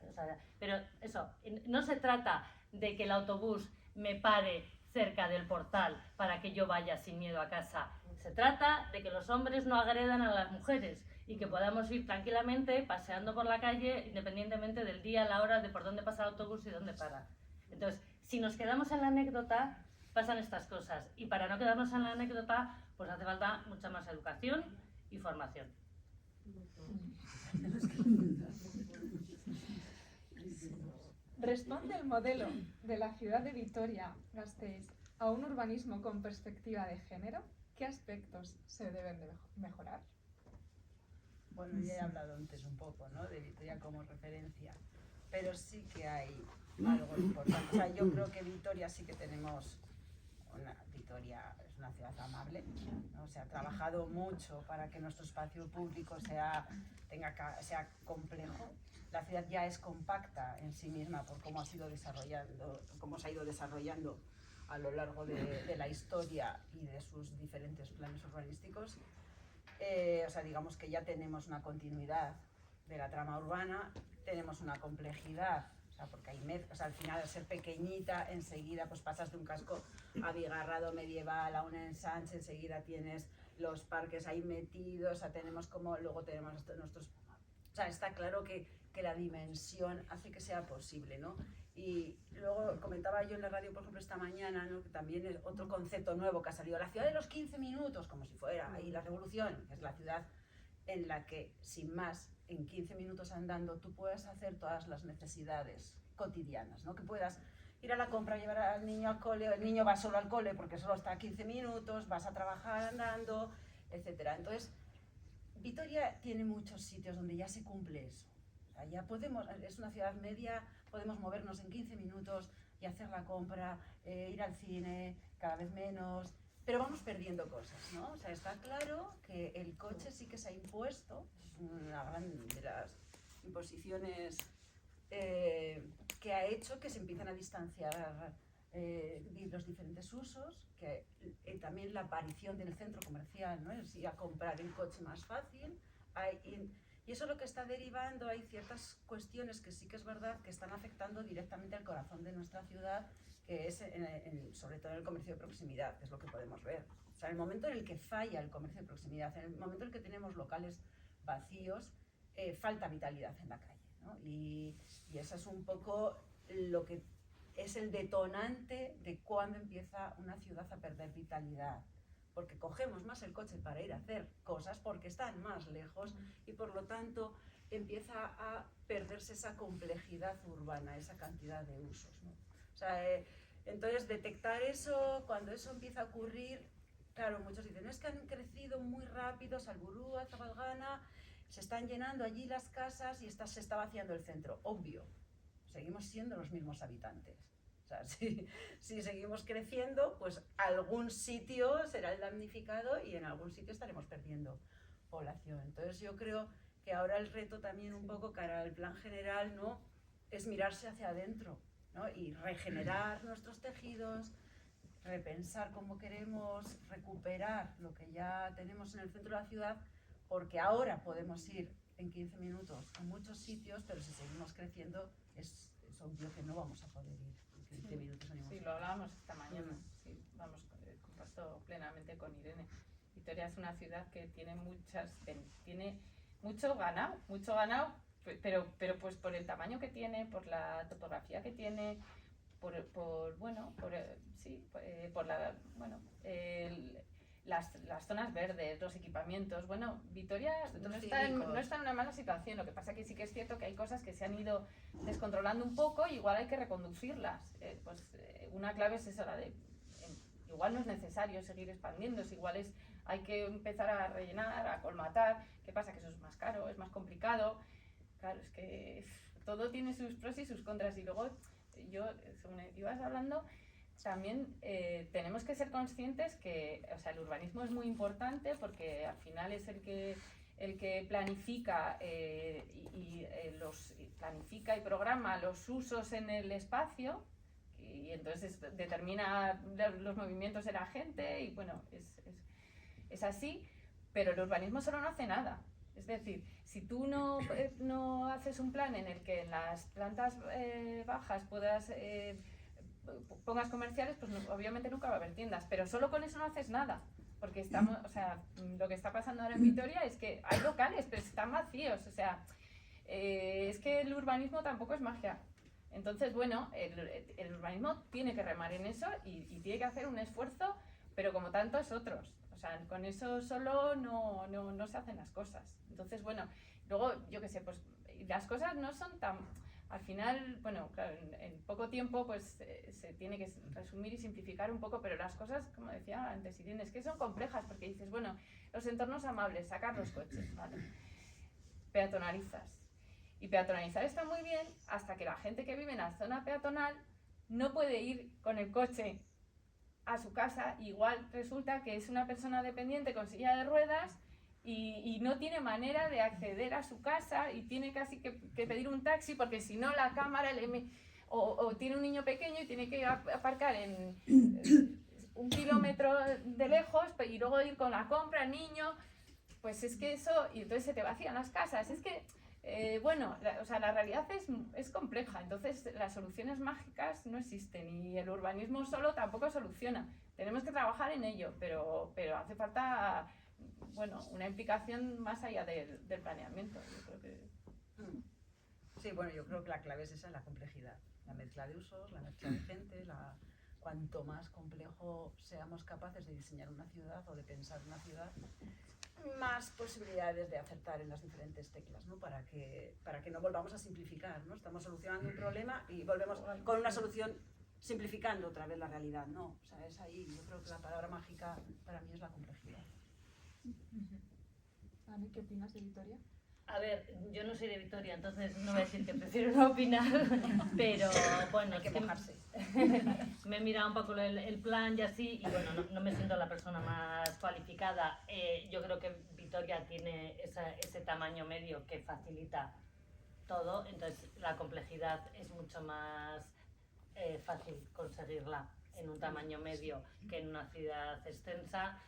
O sea, pero eso, no se trata de que el autobús me pare cerca del portal para que yo vaya sin miedo a casa. Se trata de que los hombres no agredan a las mujeres y que podamos ir tranquilamente paseando por la calle independientemente del día, la hora, de por dónde pasa el autobús y dónde para. Entonces, si nos quedamos en la anécdota, pasan estas cosas, y para no quedarnos en la anécdota, pues hace falta mucha más educación y formación. ¿Responde el modelo de la ciudad de Vitoria-Gasteiz a un urbanismo con perspectiva de género? ¿Qué aspectos se deben de mejorar? Bueno, ya he hablado antes un poco, ¿no? De Vitoria como referencia, pero sí que hay algo importante. O sea, yo creo que Vitoria sí que tenemos Vitoria es una ciudad amable, ¿no? Se ha trabajado mucho para que nuestro espacio público sea complejo. La ciudad ya es compacta en sí misma por cómo se ha ido desarrollando a lo largo de la historia y de sus diferentes planes urbanísticos. O sea, digamos que ya tenemos una continuidad de la trama urbana, tenemos una complejidad. O sea, porque al final, al ser pequeñita, enseguida pues pasas de un casco abigarrado medieval a un ensanche, enseguida tienes los parques ahí metidos, o sea, luego tenemos nuestros... O sea, está claro que la dimensión hace que sea posible, ¿no? Y luego comentaba yo en la radio, por ejemplo, esta mañana, ¿no? Que también es otro concepto nuevo que ha salido, la ciudad de los 15 minutos, como si fuera ahí la revolución, que es la ciudad en la que, sin más, en 15 minutos andando, tú puedes hacer todas las necesidades cotidianas, ¿no? Que puedas ir a la compra, llevar al niño al cole, el niño va solo al cole porque solo está a 15 minutos, vas a trabajar andando, etc. Entonces, Vitoria tiene muchos sitios donde ya se cumple eso. O sea, ya es una ciudad media, podemos movernos en 15 minutos y hacer la compra, ir al cine, cada vez menos, pero vamos perdiendo cosas, ¿no? O sea, está claro que el coche sí que se ha impuesto, es una de las imposiciones que ha hecho que se empiezan a distanciar los diferentes usos, que también la aparición del centro comercial, ¿no? Es ir a comprar el coche más fácil, Y eso lo que está derivando, hay ciertas cuestiones que sí que es verdad que están afectando directamente al corazón de nuestra ciudad, que es sobre todo en el comercio de proximidad, que es lo que podemos ver. O sea, en el momento en el que falla el comercio de proximidad, en el momento en el que tenemos locales vacíos, falta vitalidad en la calle, ¿no? Y eso es un poco lo que es el detonante de cuando empieza una ciudad a perder vitalidad. Porque cogemos más el coche para ir a hacer cosas porque están más lejos y por lo tanto empieza a perderse esa complejidad urbana, esa cantidad de usos, ¿no? O sea, entonces detectar eso, cuando eso empieza a ocurrir, claro, muchos dicen, es que han crecido muy rápido, Salburua, Zabalgana, se están llenando allí las casas y se está vaciando el centro. Obvio, seguimos siendo los mismos habitantes. O sea, si seguimos creciendo, pues algún sitio será el damnificado y en algún sitio estaremos perdiendo población. Entonces yo creo que ahora el reto también un poco cara al plan general, ¿no?, es mirarse hacia adentro, ¿no?, y regenerar nuestros tejidos, repensar cómo queremos recuperar lo que ya tenemos en el centro de la ciudad, porque ahora podemos ir en 15 minutos a muchos sitios, pero si seguimos creciendo es obvio que no vamos a poder ir. Sí, lo hablábamos esta mañana. Sí, vamos, comparto plenamente con Irene. Vitoria es una ciudad que tiene tiene mucho ganado, pero pues por el tamaño que tiene, por la topografía que tiene, las zonas verdes, los equipamientos. Bueno, Vitoria no está en una mala situación. Lo que pasa que sí que es cierto que hay cosas que se han ido descontrolando un poco y igual hay que reconducirlas. Una clave es esa, la de igual no es necesario seguir expandiéndose, igual hay que empezar a rellenar, a colmatar. ¿Qué pasa? Que eso es más caro, es más complicado. Claro, es que todo tiene sus pros y sus contras. Y luego, según ibas hablando, también tenemos que ser conscientes que, o sea, el urbanismo es muy importante porque al final es el que planifica planifica y programa los usos en el espacio y entonces determina los movimientos de la gente y bueno, es así, pero el urbanismo solo no hace nada. Es decir, si tú no haces un plan en el que en las plantas bajas pongas comerciales, pues obviamente nunca va a haber tiendas, pero solo con eso no haces nada, porque lo que está pasando ahora en Vitoria es que hay locales, pero están vacíos, o sea, es que el urbanismo tampoco es magia. Entonces, bueno, el urbanismo tiene que remar en eso y tiene que hacer un esfuerzo, pero como tantos otros. O sea, con eso solo no se hacen las cosas. Entonces, bueno, luego, yo qué sé, pues las cosas no son tan... Al final, bueno, claro, en poco tiempo pues se tiene que resumir y simplificar un poco, pero las cosas, como decía antes Irene, es que son complejas porque dices, bueno, los entornos amables, sacar los coches, ¿vale? Peatonalizas. Y peatonalizar está muy bien hasta que la gente que vive en la zona peatonal no puede ir con el coche a su casa. Igual resulta que es una persona dependiente con silla de ruedas y no tiene manera de acceder a su casa y tiene casi que pedir un taxi porque si no la cámara o tiene un niño pequeño y tiene que aparcar en 1 kilómetro de lejos y luego ir con la compra al niño, pues es que eso, y entonces se te vacían las casas. Es que la realidad es compleja, entonces las soluciones mágicas no existen y el urbanismo solo tampoco soluciona. Tenemos que trabajar en ello, pero hace falta, bueno, una implicación más allá del planeamiento. Yo creo que... Sí, bueno, yo creo que la clave es esa, la complejidad, la mezcla de usos, la mezcla de gente, cuanto más complejo seamos capaces de diseñar una ciudad o de pensar una ciudad, más posibilidades de acertar en las diferentes teclas, ¿no? Para que no volvamos a simplificar, ¿no? Estamos solucionando un problema y volvemos con una solución simplificando otra vez la realidad, ¿no? O sea, es ahí, yo creo que la palabra mágica para mí es la complejidad. Ani, ¿qué opinas de Vitoria? A ver, yo no soy de Vitoria, entonces no voy a decir que prefiero no opinar, pero bueno, hay que mojarse. Me he mirado un poco el plan y así, y bueno, no me siento la persona más cualificada. Yo creo que Vitoria tiene ese tamaño medio que facilita todo, entonces la complejidad es mucho más fácil conseguirla en un tamaño medio que en una ciudad extensa.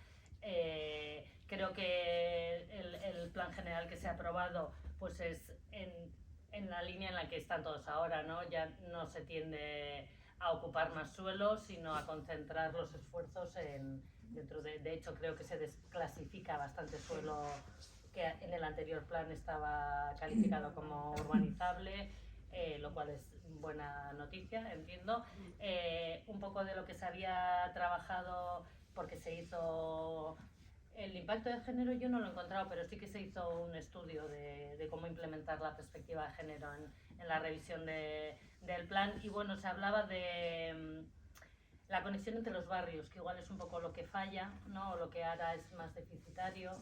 Creo que el plan general que se ha aprobado pues es en la línea en la que están todos ahora, ¿no? Ya no se tiende a ocupar más suelo, sino a concentrar los esfuerzos de hecho creo que se desclasifica bastante suelo que en el anterior plan estaba calificado como urbanizable, lo cual es buena noticia, entiendo. Un poco de lo que se había trabajado, porque se hizo el impacto de género, yo no lo he encontrado, pero sí que se hizo un estudio de cómo implementar la perspectiva de género en la revisión del plan, y bueno, se hablaba de la conexión entre los barrios, que igual es un poco lo que falla, ¿no? O lo que ahora es más deficitario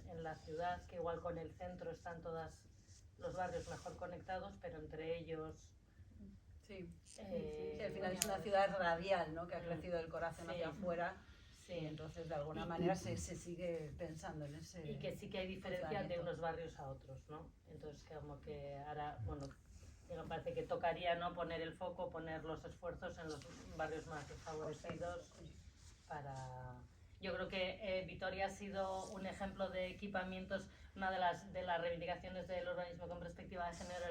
en la ciudad, que igual con el centro están todos los barrios mejor conectados, pero entre ellos... Sí, al final es una ciudad radial, ¿no? Que ha crecido del corazón hacia afuera. Sí. Y entonces de alguna manera se sigue pensando en ese... Y que sí que hay diferencia de unos barrios a otros, ¿no? Entonces como que ahora, bueno, me parece que tocaría, ¿no?, poner el foco, poner los esfuerzos en los barrios más desfavorecidos para... Yo creo que Vitoria ha sido un ejemplo de equipamientos. Una de las reivindicaciones del urbanismo con perspectiva de género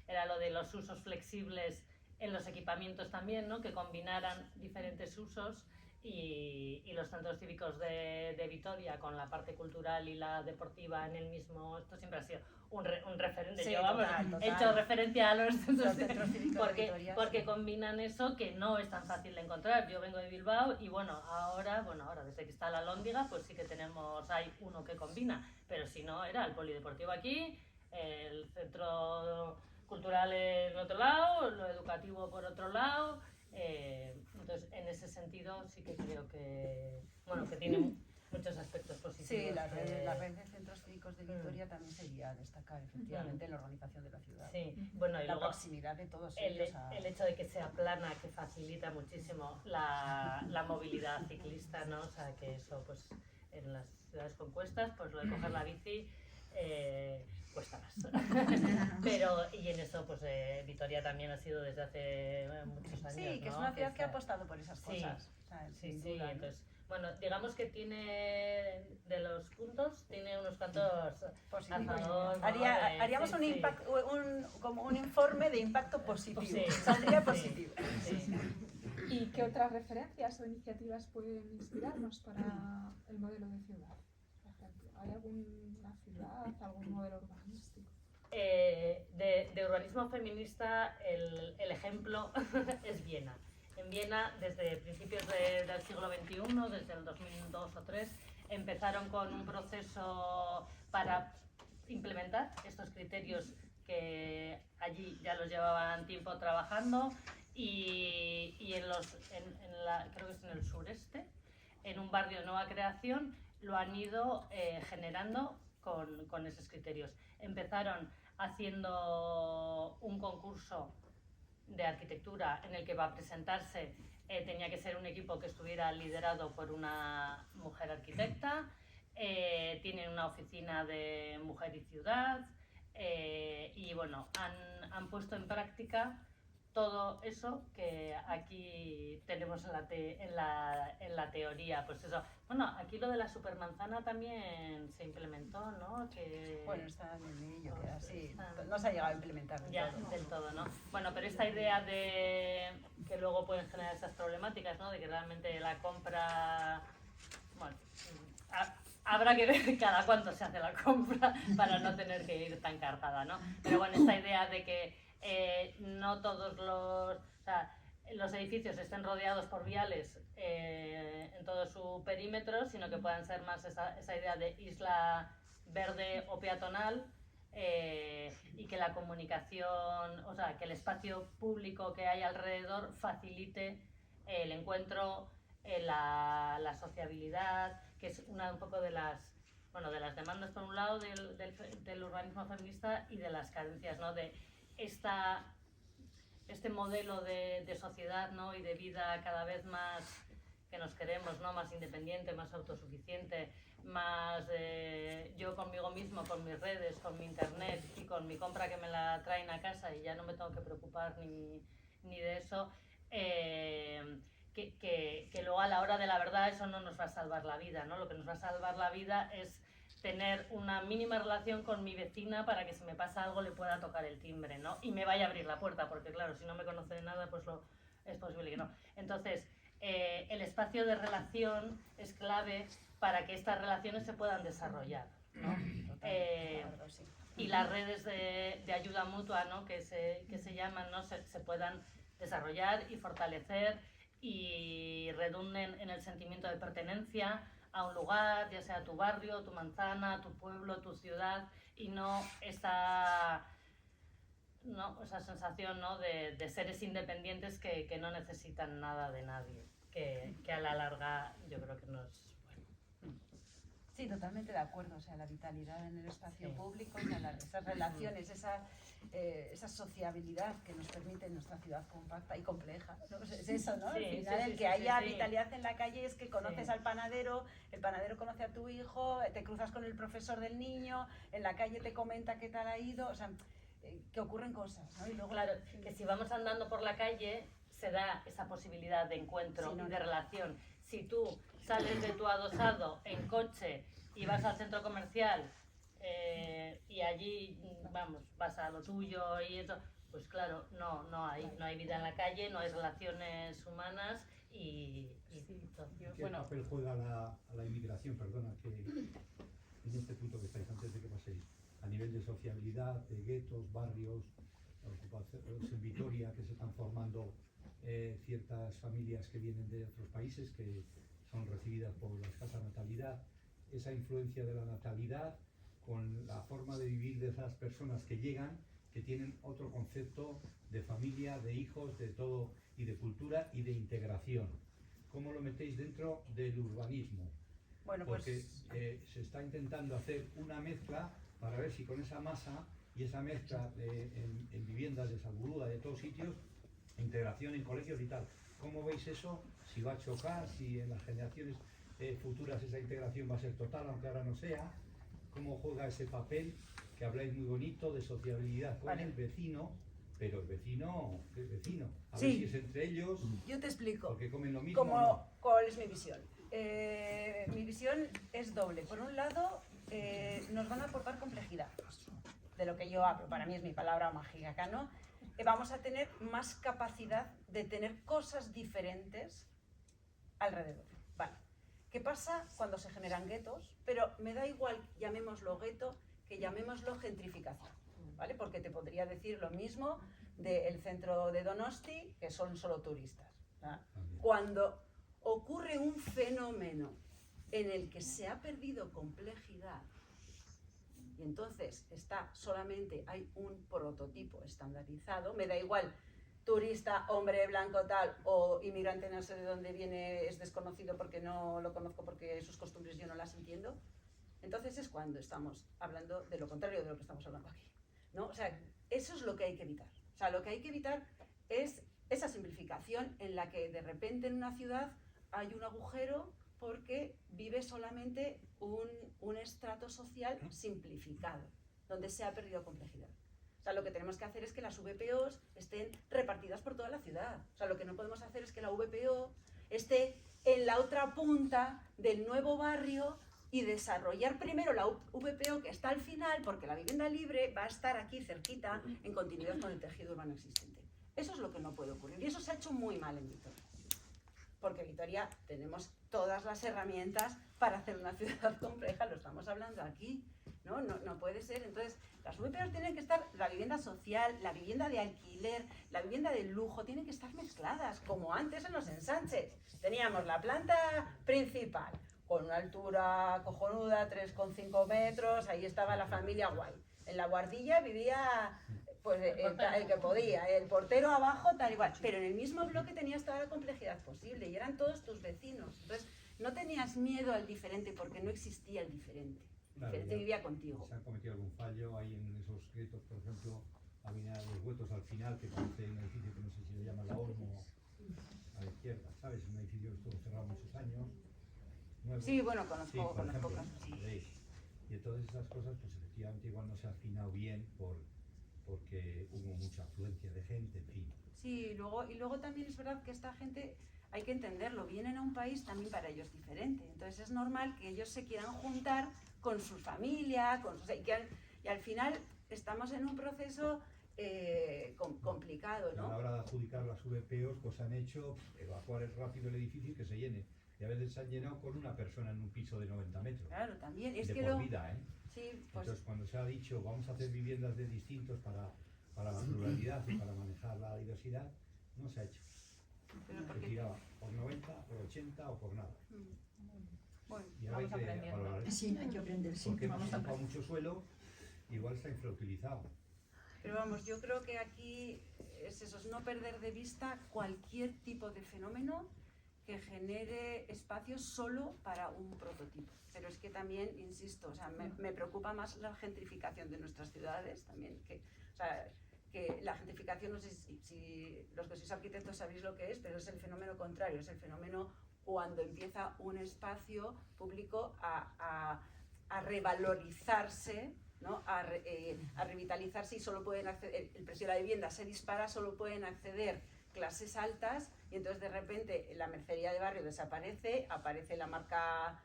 era lo de los usos flexibles en los equipamientos también, ¿no?, que combinaran diferentes usos, y los centros cívicos de Vitoria con la parte cultural y la deportiva en el mismo, esto siempre ha sido un referente. Sí, Yo, vamos, total. he hecho referencia a los centros cívicos porque, de Vitoria, porque sí, combinan eso que no es tan fácil de encontrar. Yo vengo de Bilbao y bueno, ahora desde que está la Lóndiga, pues sí que hay uno que combina, pero si no, era el polideportivo aquí, el centro cultural en otro lado, lo educativo por otro lado. Entonces, en ese sentido sí que creo que, bueno, que tiene muchos aspectos positivos. Sí, la red de centros cívicos de Vitoria también sería destacar efectivamente en la organización de la ciudad. Sí, bueno, y la luego proximidad de todos ellos el hecho de que sea plana, que facilita muchísimo la movilidad ciclista, ¿no? O sea, que eso, pues, en las ciudades con cuestas, pues lo de coger la bici cuesta más. Pero, y en eso, pues, Vitoria también ha sido desde hace muchos años, sí, que ¿no? es una ciudad que ha apostado por esas cosas. Sí, o sea, sí, sin duda, ¿no? entonces, bueno, digamos que tiene, de los puntos, tiene unos cuantos positivos. a favor, ¿no? Haríamos como un informe de impacto positivo. Sí, Saldría positivo. Sí. ¿Y qué otras referencias o iniciativas pueden inspirarnos para el modelo de ciudad? Por ejemplo, ¿hay alguna ciudad, algún modelo urbanístico? De urbanismo feminista, el ejemplo es Viena. En Viena, desde principios del siglo XXI, desde el 2002 o 2003, empezaron con un proceso para implementar estos criterios que allí ya los llevaban tiempo trabajando, y creo que es en el sureste, en un barrio de nueva creación, lo han ido generando con esos criterios. Empezaron haciendo un concurso de arquitectura en el que va a presentarse, tenía que ser un equipo que estuviera liderado por una mujer arquitecta, tienen una oficina de mujer y ciudad, y bueno, han puesto en práctica todo eso que aquí tenemos en la teoría. Pues eso, bueno, aquí lo de la supermanzana también se implementó, ¿no? Bueno, está en ello, que así no se ha llegado a implementar del todo, ¿no? Bueno, pero esta idea de que luego pueden generar esas problemáticas, ¿no? De que realmente la compra, bueno, habrá que ver cada cuánto se hace la compra para no tener que ir tan cargada, ¿no? Pero bueno, esta idea de que no todos los edificios estén rodeados por viales en todo su perímetro, sino que puedan ser más esa idea de isla verde o peatonal, y que la comunicación, o sea, que el espacio público que hay alrededor facilite el encuentro, la sociabilidad, que es un poco de las demandas, por un lado, del urbanismo feminista, y de las carencias, ¿no? De este modelo de sociedad, ¿no? Y de vida cada vez más que nos queremos, ¿no? Más independiente, más autosuficiente, más yo conmigo mismo, con mis redes, con mi internet y con mi compra que me la traen a casa y ya no me tengo que preocupar ni de eso, que luego a la hora de la verdad eso no nos va a salvar la vida, ¿no? Lo que nos va a salvar la vida es tener una mínima relación con mi vecina para que si me pasa algo le pueda tocar el timbre, ¿no? Y me vaya a abrir la puerta, porque claro, si no me conoce de nada, pues es posible que no. Entonces, el espacio de relación es clave para que estas relaciones se puedan desarrollar, ¿no? Y las redes de ayuda mutua, ¿no? que se llaman, ¿no? se puedan desarrollar y fortalecer y redunden en el sentimiento de pertenencia a un lugar, ya sea tu barrio, tu manzana, tu pueblo, tu ciudad, y no esa sensación, ¿no? de seres independientes que no necesitan nada de nadie, que a la larga yo creo que no es bueno. Sí, totalmente de acuerdo. O sea, la vitalidad en el espacio público, o sea, esas relaciones, esa sociabilidad que nos permite nuestra ciudad compacta y compleja, ¿no? Es eso, ¿no? Al final, el que haya vitalidad en la calle es que conoces al panadero, el panadero conoce a tu hijo, te cruzas con el profesor del niño, en la calle te comenta qué tal ha ido, o sea, que ocurren cosas, ¿no? Y luego, claro, que si vamos andando por la calle se da esa posibilidad de encuentro y de relación. Si tú sales de tu adosado en coche y vas al centro comercial y allí, vamos, vas a lo tuyo y eso, pues claro, no hay vida en la calle, no hay relaciones humanas y ¿Qué papel juega la inmigración, perdona, que en este punto que estáis antes de que paséis, a nivel de sociabilidad, de guetos, barrios, en Vitoria, que se están formando ciertas familias que vienen de otros países que son recibidas por la escasa natalidad, esa influencia de la natalidad con la forma de vivir de esas personas que llegan, que tienen otro concepto de familia, de hijos, de todo, y de cultura y de integración. ¿Cómo lo metéis dentro del urbanismo? bueno, pues, Porque se está intentando hacer una mezcla para ver si con esa masa y esa mezcla en viviendas de Salburúa, de todos sitios, integración en colegios y tal. ¿Cómo veis eso? Si va a chocar, si en las generaciones futuras esa integración va a ser total, aunque ahora no sea. ¿Cómo juega ese papel que habláis muy bonito de sociabilidad con el vecino? Pero el vecino, ¿qué es vecino? A ver si es entre ellos. Yo te explico. Porque comen lo mismo. ¿Cuál es mi visión? Mi visión es doble. Por un lado, nos van a aportar complejidad. De lo que yo hablo, para mí es mi palabra mágica acá, ¿no? Vamos a tener más capacidad de tener cosas diferentes alrededor. Vale. ¿Qué pasa cuando se generan guetos? Pero me da igual, llamémoslo gueto, que llamémoslo gentrificación, ¿vale? Porque te podría decir lo mismo del centro de Donosti, que son solo turistas, ¿verdad? Cuando ocurre un fenómeno en el que se ha perdido complejidad y entonces hay un prototipo estandarizado, me da igual turista, hombre, blanco, tal, o inmigrante no sé de dónde viene, es desconocido porque no lo conozco, porque sus costumbres yo no las entiendo. Entonces es cuando estamos hablando de lo contrario de lo que estamos hablando aquí, ¿no? O sea, eso es lo que hay que evitar. O sea, lo que hay que evitar es esa simplificación en la que de repente en una ciudad hay un agujero porque vive solamente un estrato social simplificado, donde se ha perdido complejidad. O sea, lo que tenemos que hacer es que las VPOs estén repartidas por toda la ciudad. O sea, lo que no podemos hacer es que la VPO esté en la otra punta del nuevo barrio y desarrollar primero la VPO que está al final, porque la vivienda libre va a estar aquí cerquita, en continuidad con el tejido urbano existente. Eso es lo que no puede ocurrir. Y eso se ha hecho muy mal en Vitoria. Porque en Vitoria tenemos todas las herramientas para hacer una ciudad compleja, lo estamos hablando aquí, ¿no? No puede ser. Entonces, las VPOs tienen que estar, la vivienda social, la vivienda de alquiler, la vivienda de lujo, tienen que estar mezcladas, como antes en los ensanches. Teníamos la planta principal, con una altura cojonuda, 3,5 metros, ahí estaba la familia guay. En la guardilla vivía pues el que podía, el portero abajo, tal igual. Pero en el mismo bloque tenías toda la complejidad posible y eran todos tus vecinos. Entonces, no tenías miedo al diferente porque no existía el diferente. El diferente vivía contigo. ¿Se ha cometido algún fallo ahí en esos guetos, por ejemplo, Avenida de los Huetos al final, que parece un edificio que no sé si se llama La Olmo, a la izquierda, ¿sabes? Un edificio que estuvo cerrado muchos años. Nuevo. Sí, bueno, conozco ejemplo, casos, sí. Y entonces esas cosas, pues efectivamente igual no se ha afinado bien porque hubo mucha afluencia de gente, en fin. Sí, y luego también es verdad que esta gente, hay que entenderlo, vienen a un país también para ellos diferente. Entonces es normal que ellos se quieran juntar con su familia, y al final estamos en un proceso complicado, ¿no? A la hora de adjudicar las VPOs, pues han hecho evacuar rápido el edificio y que se llene. Y a veces se han llenado con una persona en un piso de 90 metros. Claro, también. Es de que por vida, ¿eh? Sí, pues... Entonces, cuando se ha dicho vamos a hacer viviendas de distintos para la pluralidad y para manejar la diversidad, no se ha hecho. Pero Se tiraba por 90, por 80 o por nada. Bueno, Y ahora hay vamos que aprendiendo. valorar. Sí, hay que aprender, sí. Porque hemos Vamos a ocupado aprender. mucho suelo, igual está infrautilizado. pero vamos, yo creo que aquí es eso, es no perder de vista cualquier tipo de fenómeno que genere espacios solo para un prototipo. Pero es que también, insisto, o sea, me preocupa más la gentrificación de nuestras ciudades también, que la gentrificación, no sé si los que sois arquitectos sabéis lo que es, pero es el fenómeno contrario, es el fenómeno cuando empieza un espacio público a revalorizarse, ¿no? a revitalizarse, y solo pueden acceder, el precio de la vivienda se dispara, solo pueden acceder clases altas, y entonces de repente la mercería de barrio desaparece, aparece la marca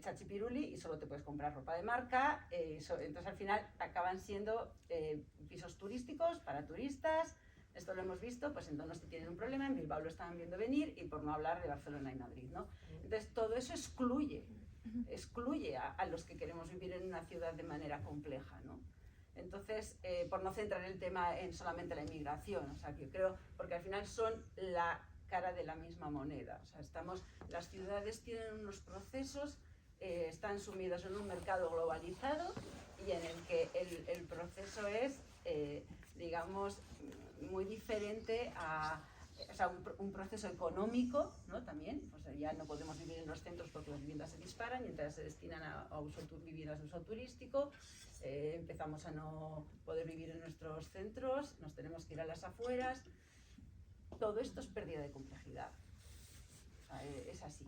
Chachi Piruli y solo te puedes comprar ropa de marca, entonces al final acaban siendo pisos turísticos para turistas. Esto lo hemos visto, pues en Donosti tienen un problema, en Bilbao lo estaban viendo venir, y por no hablar de Barcelona y Madrid, ¿no? Entonces todo eso excluye a los que queremos vivir en una ciudad de manera compleja, ¿no? Entonces, por no centrar el tema en solamente la inmigración, o sea, que yo creo, porque al final son la cara de la misma moneda, o sea, las ciudades tienen unos procesos, están sumidos en un mercado globalizado y en el que el proceso es, digamos, muy diferente o sea, un proceso económico, ¿no? También, pues ya no podemos vivir en los centros porque las viviendas se disparan y entonces se destinan a viviendas de uso turístico, empezamos a no poder vivir en nuestros centros, nos tenemos que ir a las afueras. Todo esto es pérdida de complejidad, o sea, es así.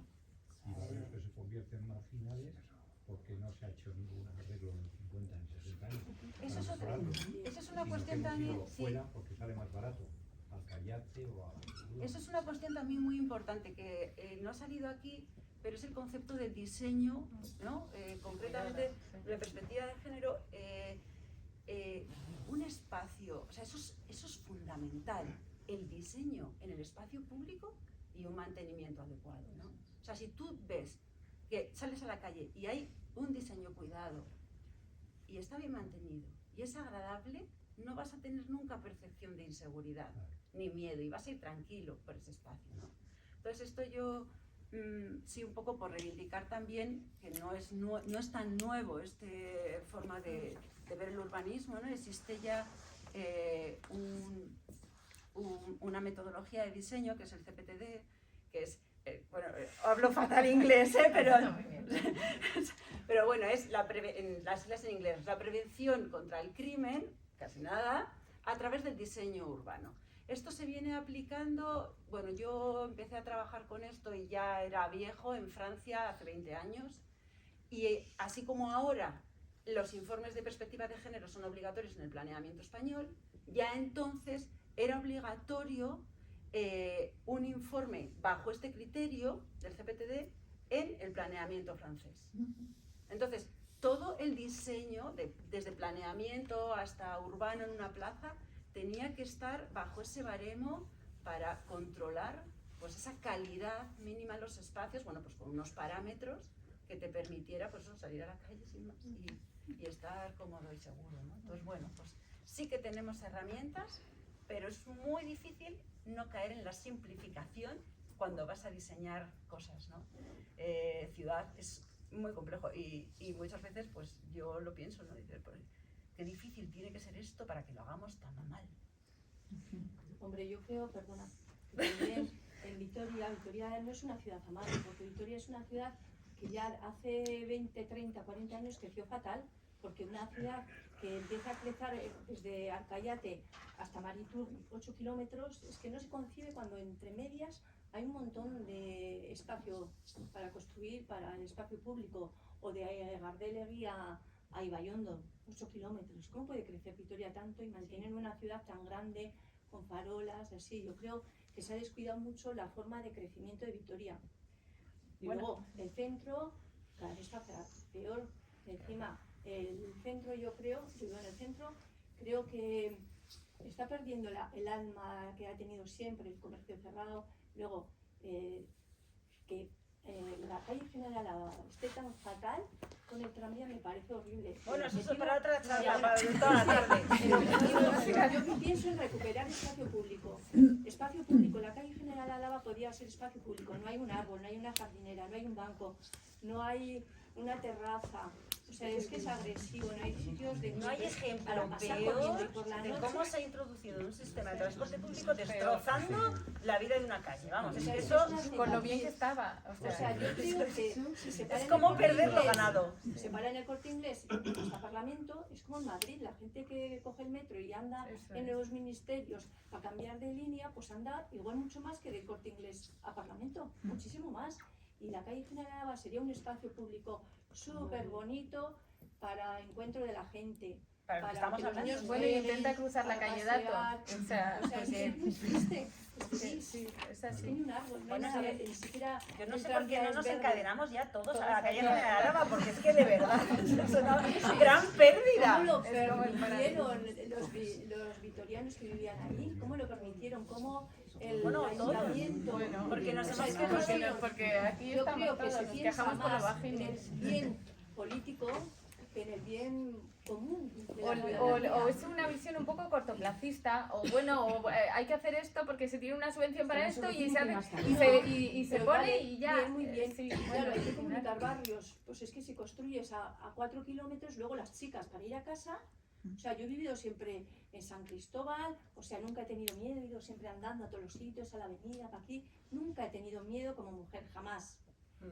Y barrios que se convierten marginales porque no se ha hecho ningún arreglo en 50 en 60 años. Eso es una cuestión también. Fuera porque sale más barato, al Callate o a... Eso es una cuestión también muy importante que no ha salido aquí, pero es el concepto del diseño, ¿no? Concretamente, la perspectiva de género, un espacio, o sea, eso es fundamental, el diseño en el espacio público y un mantenimiento adecuado, ¿no? O sea, si tú ves que sales a la calle y hay un diseño cuidado y está bien mantenido y es agradable, no vas a tener nunca percepción de inseguridad ni miedo y vas a ir tranquilo por ese espacio, ¿no? Entonces esto yo sí, un poco por reivindicar también que no es tan nuevo esta forma de ver el urbanismo, ¿no? Existe ya una metodología de diseño que es el CPTD, que es, bueno, hablo fatal inglés, pero bueno, es en las siglas en inglés, la prevención contra el crimen, casi nada, a través del diseño urbano. Esto se viene aplicando, bueno, yo empecé a trabajar con esto y ya era viejo en Francia hace 20 años, y así como ahora los informes de perspectiva de género son obligatorios en el planeamiento español, ya entonces era obligatorio un informe bajo este criterio del CPTD en el planeamiento francés. Entonces, todo el diseño, desde planeamiento hasta urbano en una plaza, tenía que estar bajo ese baremo para controlar, pues, esa calidad mínima en los espacios, bueno, pues con unos parámetros que te permitiera, pues, salir a la calle sin más y estar cómodo y seguro, ¿no? Entonces, bueno, pues sí que tenemos herramientas, pero es muy difícil no caer en la simplificación cuando vas a diseñar cosas, ¿no? Ciudad es muy complejo y muchas veces, pues, yo lo pienso, ¿no? Dices, pues, qué difícil tiene que ser esto para que lo hagamos tan mal. Hombre, yo creo, perdona, que también en Vitoria no es una ciudad amable, porque Vitoria es una ciudad que ya hace 20, 30, 40 años creció fatal, porque una ciudad que empieza a crecer desde Arcayate hasta Maritur, 8 kilómetros, es que no se concibe cuando entre medias hay un montón de espacio para construir, para el espacio público, o de Gardelegui a Ibaiondo, 8 kilómetros. ¿Cómo puede crecer Vitoria tanto y mantener una ciudad tan grande, con farolas, así? Yo creo que se ha descuidado mucho la forma de crecimiento de Vitoria. Y luego, el centro cada vez está peor. Encima, el centro, yo vivo en el centro, creo que está perdiendo el alma que ha tenido siempre el comercio cerrado. Luego, que la calle General Álava esté tan fatal con el tranvía me parece horrible. Bueno, eso es para otra charla, para toda la tarde. Yo pienso en recuperar espacio público. Espacio público, la calle General Álava podría ser espacio público. No hay un árbol, no hay una jardinera, no hay un banco, no hay una terraza. O sea, es que es agresivo, no hay sitios de... No hay ejemplo para pasar peor corriendo por la de noche. cómo se ha introducido un sistema de transporte público destrozando la vida de una calle. Vamos, es que eso Con lo bien que estaba. O sea, yo creo que si se para es en como el Corte perder lo Inglés, ganado. si se para en el Corte Inglés y hasta Parlamento, es como en Madrid, la gente que coge el metro y anda Eso en es. los ministerios a cambiar de línea, pues anda igual mucho más que del Corte Inglés a Parlamento, muchísimo más. Y la calle General Álava sería un espacio público súper bonito para encuentro de la gente. Para lo que estamos que los hablando. niños Bueno, jueguen, intenta cruzar la para calle pasear. Dato. O sea, O sea, es que es muy triste. Es que sí, sí, sí, es es que así. ni un árbol, no hay Bueno, nada, sí. ni siquiera Yo no el sé por qué tranvía no es nos verde. encadenamos ya todos a la calle Todos General Álava, porque es que de verdad es una gran pérdida. ¿Cómo lo Es como el permitieron los vitorianos que vivían allí? ¿Cómo lo permitieron? ¿Cómo el Bueno, todos. ayuntamiento? Bueno, Porque nos O sea, hemos es que quejado. porque aquí yo estamos creo que todos, se nos piensa quejamos por lo más en el bajines. bien político que en el bien común de la O ciudadanía. es una visión un poco cortoplacista, o bueno, hay que hacer esto porque se tiene una subvención para esto y se, y se Pero pone vale, y ya. bien, muy bien. Sí, Claro, bueno, hay que al final- comunicar barrios. Pues es que si construyes a 4 kilómetros, luego las chicas para ir a casa. O sea, yo he vivido siempre en San Cristóbal, o sea, nunca he tenido miedo, he ido siempre andando a todos los sitios, a la avenida, para aquí. Nunca he tenido miedo como mujer, jamás.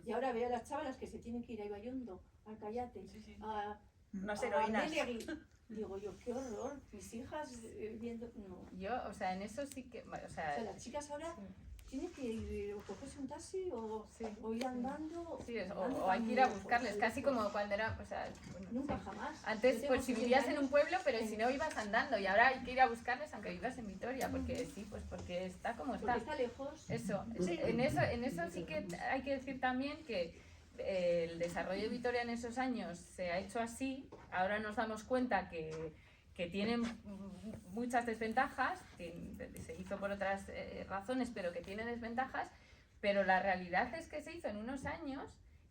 Y ahora veo a las chavalas que se tienen que ir a Ibayondo, al Cayate, a Unas a heroínas. Belegui. Digo yo, qué horror, mis hijas viendo... No. Yo, o sea, en eso sí que. O O sea, sea, las chicas ahora sí. tienen que ir o cogerse un taxi o ir andando. Sí, andando o hay que ir a muy buscarles, lejos. casi como cuando era, o sea, bueno, Nunca sí. jamás. Antes, Yo tengo pues si 60 vivías en un años, pueblo, pero si no ibas andando, y ahora hay que ir a buscarles aunque vivas en Vitoria, porque sí, pues porque está como porque está. está lejos. Eso, Sí. en eso sí que hay que decir también que el desarrollo de Vitoria en esos años se ha hecho así. Ahora nos damos cuenta que tienen muchas desventajas, se hizo por otras razones, pero que tiene desventajas, pero la realidad es que se hizo en unos años.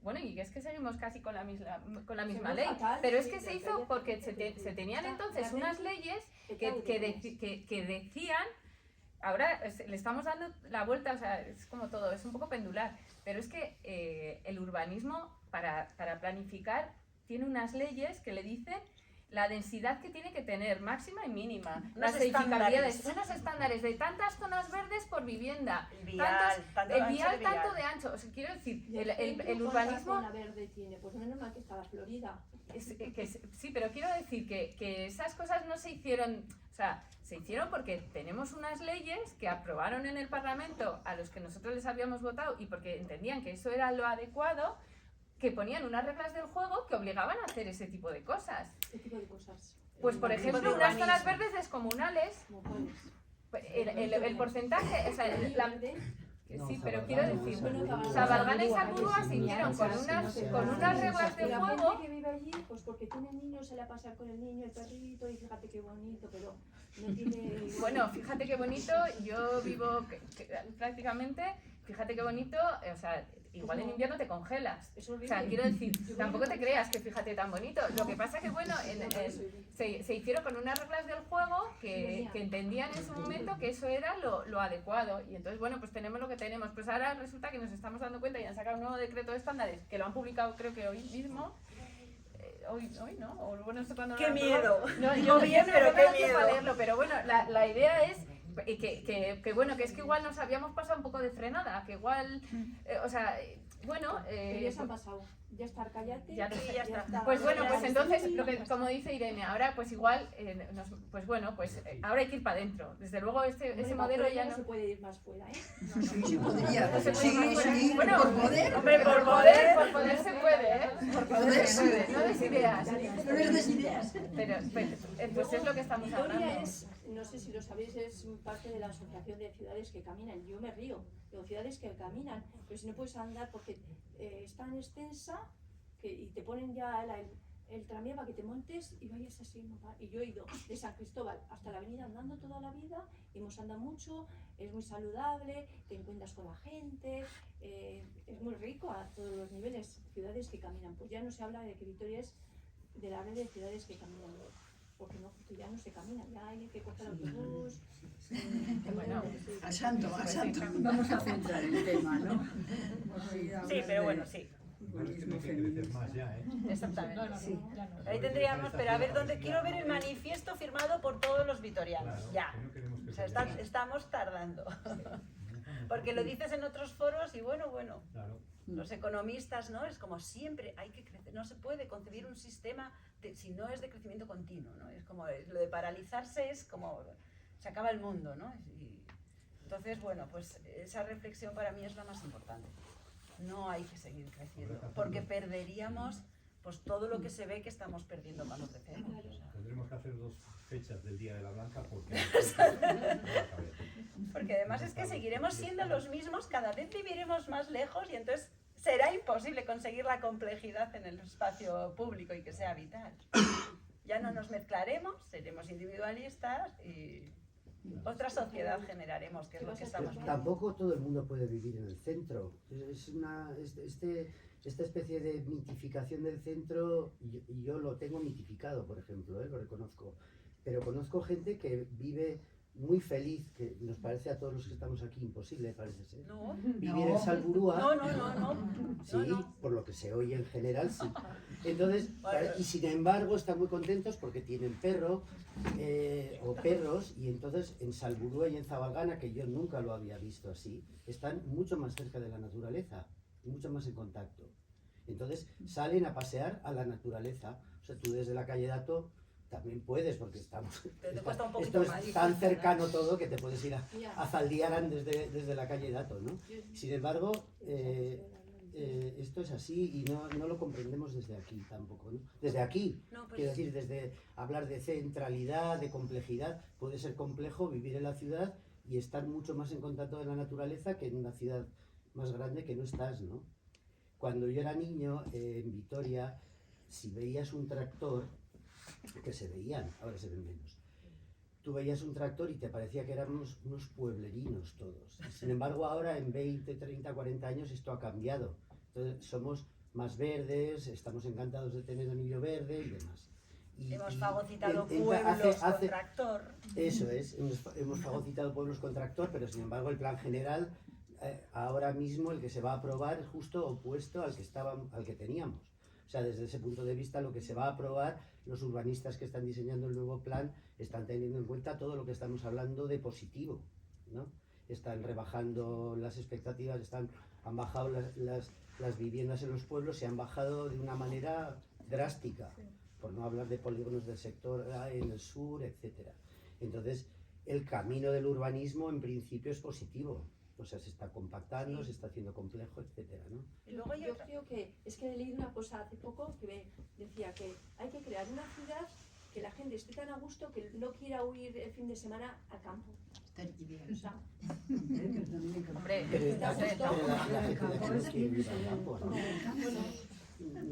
Bueno, y que es que seguimos casi con la misma muy ley, fatal, pero es sí, que se la hizo calle porque se está- tenían está entonces la unas ley leyes que que decían, ahora le estamos dando la vuelta, o sea, es como todo, es un poco pendular, pero es que el urbanismo para planificar tiene unas leyes que le dicen la densidad que tiene que tener, máxima y mínima, Unos las edificabilidades, estándares. unos estándares de tantas zonas verdes por vivienda, El vial, tanto el ancho vial de tanto vial. de ancho, o sea, quiero decir, Y el centro, ¿cuánta urbanismo... zona verde tiene? Pues menos mal que está la Florida. Sí, pero quiero decir que esas cosas no se hicieron, o sea, se hicieron porque tenemos unas leyes que aprobaron en el Parlamento a los que nosotros les habíamos votado y porque entendían que eso era lo adecuado, que ponían unas reglas del juego que obligaban a hacer ese tipo de cosas. ¿Qué tipo de cosas? Pues, por Urbanismo ejemplo, de unas zonas urbanismo. verdes descomunales, ¿Cómo cuáles? el porcentaje, o sea, ¿El la... No, Sí, pero Zabalgana, quiero decir, Bueno, Zabalgana y Salburua se hicieron con unas reglas de La juego. gente que vive allí, pues porque tiene niños, se la pasa con el niño, el perrito, y fíjate qué bonito, pero no tiene... Bueno, fíjate qué bonito, yo vivo prácticamente, fíjate qué bonito, o sea, igual en invierno te congelas. Es O horrible. sea, quiero decir, tampoco te creas que fíjate tan bonito. Lo que pasa que, bueno, se hicieron con unas reglas del juego que entendían en su momento que eso era lo adecuado. Y entonces, bueno, pues tenemos lo que tenemos. Pues ahora resulta que nos estamos dando cuenta y han sacado un nuevo decreto de estándares que lo han publicado creo que hoy mismo. Hoy no, o bueno, no sé cuándo. ¡Qué lo han miedo! aprobado. No, Digo yo bien, no pero me qué da tiempo a miedo. leerlo, pero bueno, la idea es que bueno, que es que igual nos habíamos pasado un poco de frenada, que igual, o sea, bueno... Pero ya se han pasado. Ya está Arcayate. Ya lo sé, ya está. Pues bueno, pues Ya entonces, sí. lo que, como dice Irene, ahora pues igual, pues bueno, pues ahora hay que ir para adentro. Desde luego ese Bueno, modelo afuera ya no no... se puede ir más fuera, ¿eh? Sí, podría. No se puede Sí, ir más fuera. sí, Bueno, por poder. Hombre, por poder se puede, ¿eh? Por poder se puede. No des ideas. No les des ideas. Pero, pues es lo que estamos Vitoria hablando. es, no sé si lo sabéis, es parte de la Asociación de Ciudades que Caminan. Yo me río, digo, ciudades que caminan, pero si no puedes andar porque es tan extensa y te ponen ya el tranvía para que te montes y vayas así, y yo he ido de San Cristóbal hasta la avenida andando toda la vida, hemos andado mucho, es muy saludable, te encuentras con la gente, es muy rico a todos los niveles, ciudades que caminan, pues ya no se habla de que Vitoria es de la red de ciudades que caminan, porque no, porque ya no se camina, ya hay que coger autobús. Bueno, A santo, vamos a centrar el tema, ¿no? Sí, pero bueno, sí. Igual es que no hay que crecer más ya, ¿eh? Exactamente. No, no, Sí. Ya no. Ahí tendríamos, pero a ver, ¿dónde quiero ver el manifiesto firmado por todos los vitorianos? Claro, Ya. que no queremos que O sea, se vea. estamos tardando. Porque lo dices en otros foros y bueno, Claro. los economistas, ¿no? Es como siempre hay que crecer, no se puede concebir un sistema si no es de crecimiento continuo, ¿no? Es como lo de paralizarse es como se acaba el mundo, ¿no? Entonces, bueno, pues esa reflexión para mí es la más importante. No hay que seguir creciendo, porque perderíamos pues todo lo que se ve que estamos perdiendo cuando crecemos. O sea, Tendremos que hacer 2 fechas del Día de la Blanca porque... porque además es que seguiremos siendo los mismos, cada vez viviremos más lejos y entonces será imposible conseguir la complejidad en el espacio público y que sea vital. Ya no nos mezclaremos, seremos individualistas y otra sociedad generaremos, que es lo que estamos Pero viendo. tampoco todo el mundo puede vivir en el centro. Esta especie de mitificación del centro, yo lo tengo mitificado, por ejemplo, lo reconozco. Pero conozco gente que vive muy feliz, que nos parece a todos los que estamos aquí imposible, parece ser. No, Vivir en Salburúa, no. sí, por lo que se oye en general, sí. Entonces, Bueno. y sin embargo están muy contentos porque tienen perro o perros, y entonces en Salburúa y en Zabalgana, que yo nunca lo había visto así, están mucho más cerca de la naturaleza, mucho más en contacto. Entonces salen a pasear a la naturaleza. O sea, tú desde la calle Dato también puedes, porque estamos, Pero te cuesta un poquito esto es más. tan cercano todo que te puedes ir a Zaldiaran desde la calle Dato, ¿no? Sin embargo, esto es así y no lo comprendemos desde aquí tampoco, ¿no? Desde aquí, No, pues- quiero decir, desde hablar de centralidad, de complejidad, puede ser complejo vivir en la ciudad y estar mucho más en contacto con la naturaleza que en una ciudad más grande que no estás, ¿no? Cuando yo era niño, en Vitoria, si veías un tractor, que se veían, ahora se ven menos, tú veías un tractor y te parecía que éramos unos pueblerinos todos. Sin embargo, ahora en 20, 30, 40 años esto ha cambiado. Entonces somos más verdes, estamos encantados de tener anillo verde y demás. Hemos fagocitado en- pueblos con hace- tractor. Eso es, hemos fagocitado pueblos con tractor, pero sin embargo el plan general, ahora mismo el que se va a aprobar es justo opuesto al que teníamos. O sea, desde ese punto de vista lo que se va a aprobar, los urbanistas que están diseñando el nuevo plan están teniendo en cuenta todo lo que estamos hablando de positivo, ¿no? Están rebajando las expectativas, han bajado las viviendas en los pueblos, se han bajado de una manera drástica, por no hablar de polígonos del sector en el sur, etcétera. Entonces, el camino del urbanismo en principio es positivo. O sea, se está compactando, Sí. se está haciendo complejo, etcétera, ¿no? Y luego hay Yo otra. creo que es que he leído una cosa hace poco que decía que hay que crear una ciudad que la gente esté tan a gusto que no quiera huir el fin de semana al campo. O sea, Hombre, Pero ¿Está pero justo? la gente de aquí no quiere ir al campo, ¿no?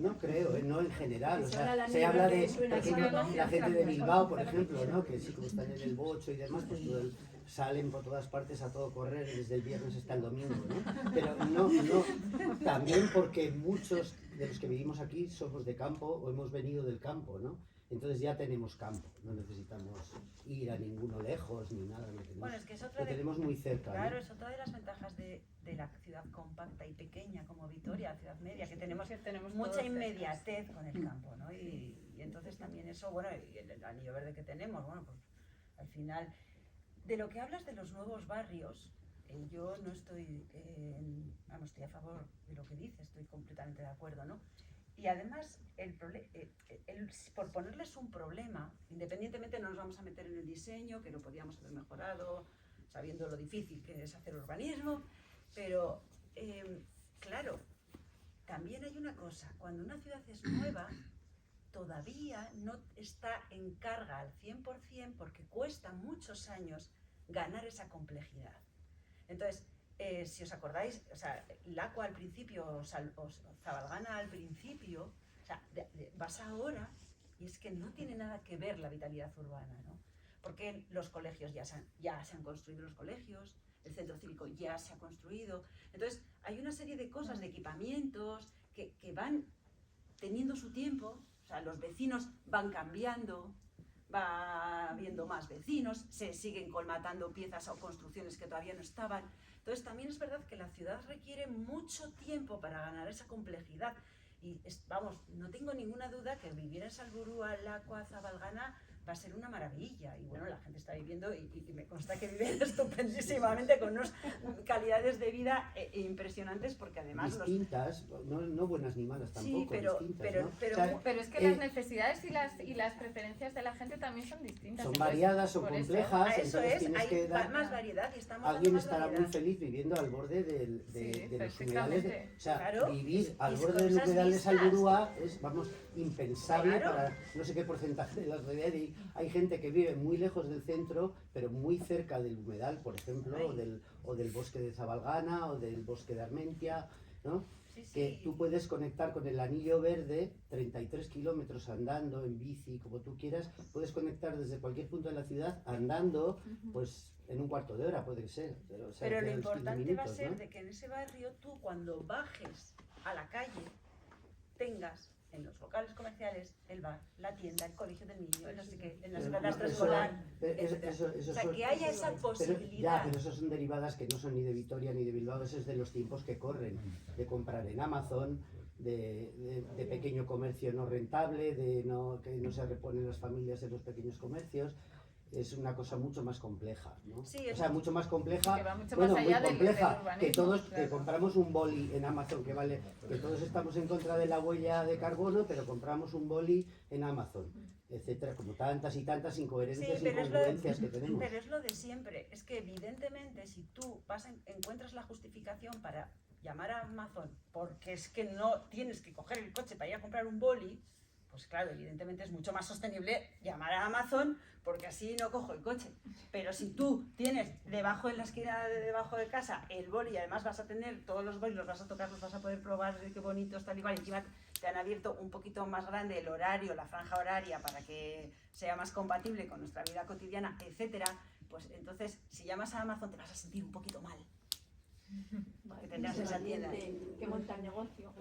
No creo, no en general. O Se habla sea, la se negra habla que de, suena por ejemplo, solo. la gente de Bilbao, por ejemplo, ¿no? Que sí, como están en el bocho y demás, pues salen por todas partes a todo correr desde el viernes hasta el domingo, ¿no? Pero no, también porque muchos de los que vivimos aquí somos de campo o hemos venido del campo, ¿no? Entonces ya tenemos campo, no necesitamos ir a ninguno lejos ni nada, Bueno, es que es otra lo de, tenemos muy cerca, claro, ¿no? es otra de las ventajas de la ciudad compacta y pequeña como Vitoria, ciudad media, que tenemos que tenemos mucha todos inmediatez con el campo, ¿no? Y entonces también eso, bueno, y el anillo verde que tenemos, bueno, pues al final, de lo que hablas de los nuevos barrios, yo no estoy, estoy a favor de lo que dices, estoy completamente de acuerdo, ¿no? Y además, por ponerles un problema, independientemente no nos vamos a meter en el diseño, que lo podíamos haber mejorado, sabiendo lo difícil que es hacer urbanismo, pero claro, también hay una cosa, cuando una ciudad es nueva, todavía no está en carga al 100% porque cuesta muchos años ganar esa complejidad. Entonces, si os acordáis, o sea, Lacua al principio, o Zabalgana al principio, sea, vas ahora y es que no tiene nada que ver la vitalidad urbana, ¿no? Porque los colegios ya se han construido los colegios, el centro cívico ya se ha construido. Entonces, hay una serie de cosas, de equipamientos, que van teniendo su tiempo. O sea, los vecinos van cambiando, va habiendo más vecinos, se siguen colmatando piezas o construcciones que todavía no estaban. Entonces, también es verdad que la ciudad requiere mucho tiempo para ganar esa complejidad. Y, vamos, no tengo ninguna duda que vivir en Salburua, Lakua, Zabalgana va a ser una maravilla. Y bueno, la gente está viviendo y me consta que viven estupendísimamente con unas calidades de vida impresionantes, porque además distintas, no buenas ni malas tampoco, sí, pero pero es que las necesidades y las preferencias de la gente también son distintas. Son variadas, son complejas, eso entonces es, tienes hay que dar, más variedad y estamos alguien dando más estará variedad. muy feliz viviendo al borde de los humedales. O sea, Claro, vivir al y borde con del esas humedal de vistas. Salburua es, vamos, impensable Claro. para no sé qué porcentaje de la realidad. Y hay gente que vive muy lejos del centro, pero muy cerca del humedal, por ejemplo, o del bosque de Zabalgana, o del bosque de Armentia, ¿no? Sí, sí. Que tú puedes conectar con el anillo verde 33 kilómetros andando, en bici, como tú quieras, puedes conectar desde cualquier punto de la ciudad andando, pues en un cuarto de hora puede ser. O sea, Pero lo que a los 15 importante va a minutos, ser ¿no? de que en ese barrio tú, cuando bajes a la calle, tengas en los locales comerciales el bar, la tienda, el colegio del niño, no sé qué, en las Pero escuelas eso- preescolar, eso etcétera. O sea, son- que haya esa pero, posibilidad. pero eso son derivadas que no son ni de Vitoria ni de Bilbao, eso es de los tiempos que corren, de comprar en Amazon, de pequeño comercio no rentable, que no se reponen las familias en los pequeños comercios. Es una cosa mucho más compleja, ¿no? Sí, O sea, mucho más compleja, Que va mucho bueno, más muy allá del compleja, urbanismo, que todos que claro. compramos un boli en Amazon, que vale, que todos estamos en contra de la huella de carbono, pero compramos un boli en Amazon, etcétera, como tantas y tantas incoherencias Sí, y incongruencias que tenemos. pero es lo de siempre. Es que evidentemente si tú encuentras la justificación para llamar a Amazon porque es que no tienes que coger el coche para ir a comprar un boli, pues claro, evidentemente es mucho más sostenible llamar a Amazon porque así no cojo el coche. Pero si tú tienes debajo en la esquina de debajo de casa el boli y además vas a tener todos los bolis, los vas a tocar, los vas a poder probar, qué bonitos, tal y cual, y encima te han abierto un poquito más grande el horario, la franja horaria para que sea más compatible con nuestra vida cotidiana, etcétera, pues entonces si llamas a Amazon te vas a sentir un poquito mal. Porque tendrás esa tienda. Que monta el negocio.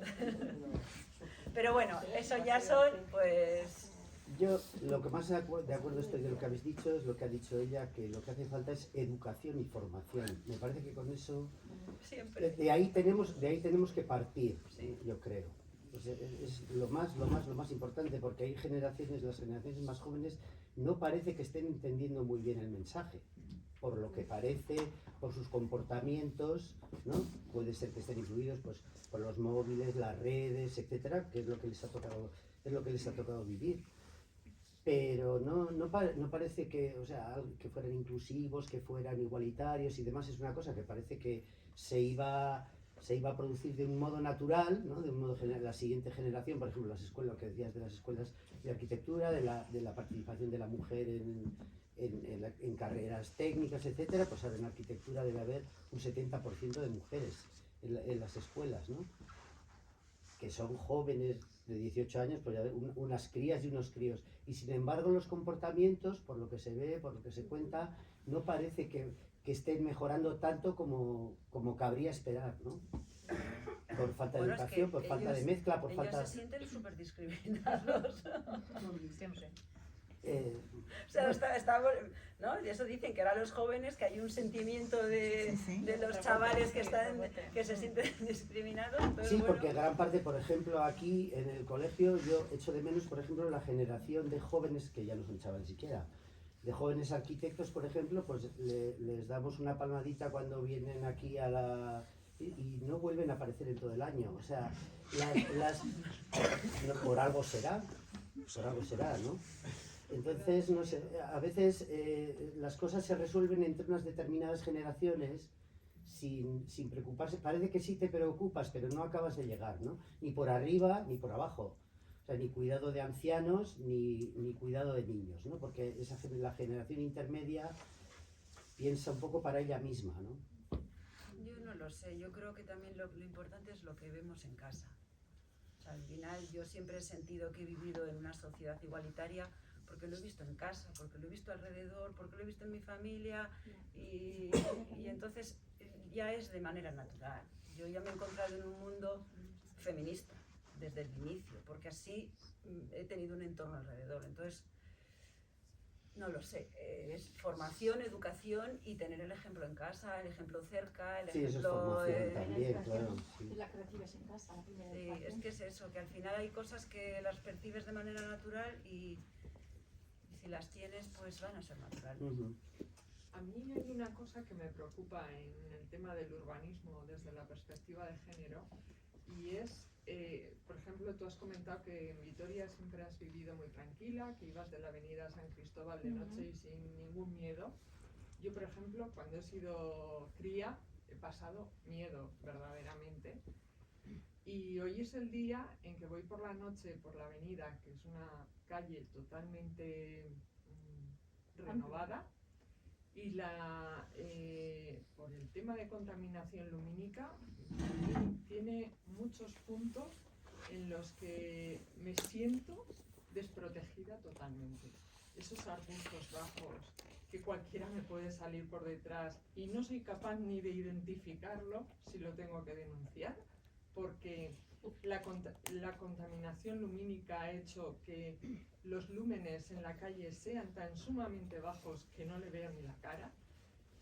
Pero bueno, eso ya son, pues... Yo lo que más de acuerdo estoy de lo que habéis dicho es lo que ha dicho ella, que lo que hace falta es educación y formación. Me parece que con eso Siempre. de ahí tenemos que partir, Sí. yo creo. Pues es lo más importante, porque hay generaciones, las generaciones más jóvenes no parece que estén entendiendo muy bien el mensaje, por lo que parece, por sus comportamientos, ¿no? Puede ser que estén influidos pues por los móviles, las redes, etcétera, que es lo que les ha tocado vivir. Pero no parece que, o sea, que fueran inclusivos, que fueran igualitarios y demás. Es una cosa que parece que se iba a producir de un modo natural, ¿no? De un modo general, la siguiente generación, por ejemplo, las escuelas, lo que decías de las escuelas de arquitectura, de la participación de la mujer en carreras técnicas, etcétera, pues ahora en arquitectura debe haber un 70% de mujeres en las escuelas, ¿no? Que son jóvenes de 18 años, pues ya unas crías y unos críos. Y sin embargo los comportamientos, por lo que se ve, por lo que se cuenta, no parece que estén mejorando tanto como cabría esperar, ¿no? Por falta de Bueno, es educación, que por falta de mezcla, por ellos falta... se sienten súper discriminados. Siempre. O sea, ¿no? Y eso dicen que ahora los jóvenes, que hay un sentimiento de los chavales que se sienten discriminados. Entonces, Sí, bueno, porque gran parte, por ejemplo, aquí en el colegio yo echo de menos, por ejemplo, la generación de jóvenes, que ya no son chavales siquiera, de jóvenes arquitectos, por ejemplo, pues les damos una palmadita cuando vienen aquí a la... y no vuelven a aparecer en todo el año. O sea, por algo será, ¿no? Entonces, no sé, a veces las cosas se resuelven entre unas determinadas generaciones sin preocuparse. Parece que sí te preocupas, pero no acabas de llegar, ¿no? Ni por arriba ni por abajo. O sea, ni cuidado de ancianos ni cuidado de niños, ¿no? Porque la generación intermedia piensa un poco para ella misma, ¿no? yo no lo sé, yo creo que también lo importante es lo que vemos en casa. O sea, al final yo siempre he sentido que he vivido en una sociedad igualitaria porque lo he visto en casa, porque lo he visto alrededor, porque lo he visto en mi familia y entonces ya es de manera natural. Yo ya me he encontrado en un mundo feminista desde el inicio, porque así he tenido un entorno alrededor. Entonces, no lo sé, es formación, educación y tener el ejemplo en casa, el ejemplo cerca, el Sí, eso es ejemplo... formación también, claro. Sí. La que recibes en casa, la primera Sí, educación. es que es eso, que al final hay cosas que las percibes de manera natural y si las tienes, pues van a ser naturales. A mí hay una cosa que me preocupa en el tema del urbanismo desde la perspectiva de género y es, por ejemplo, tú has comentado que en Vitoria siempre has vivido muy tranquila, que ibas de la avenida San Cristóbal de noche y sin ningún miedo. Yo, por ejemplo, cuando he sido cría, he pasado miedo verdaderamente. Y hoy es el día en que voy por la noche por la avenida, que es una calle totalmente renovada, y por el tema de contaminación lumínica tiene muchos puntos en los que me siento desprotegida totalmente. Esos arbustos bajos que cualquiera me puede salir por detrás y no soy capaz ni de identificarlo si lo tengo que denunciar, porque la contaminación lumínica ha hecho que los lúmenes en la calle sean tan sumamente bajos que no le veo ni la cara,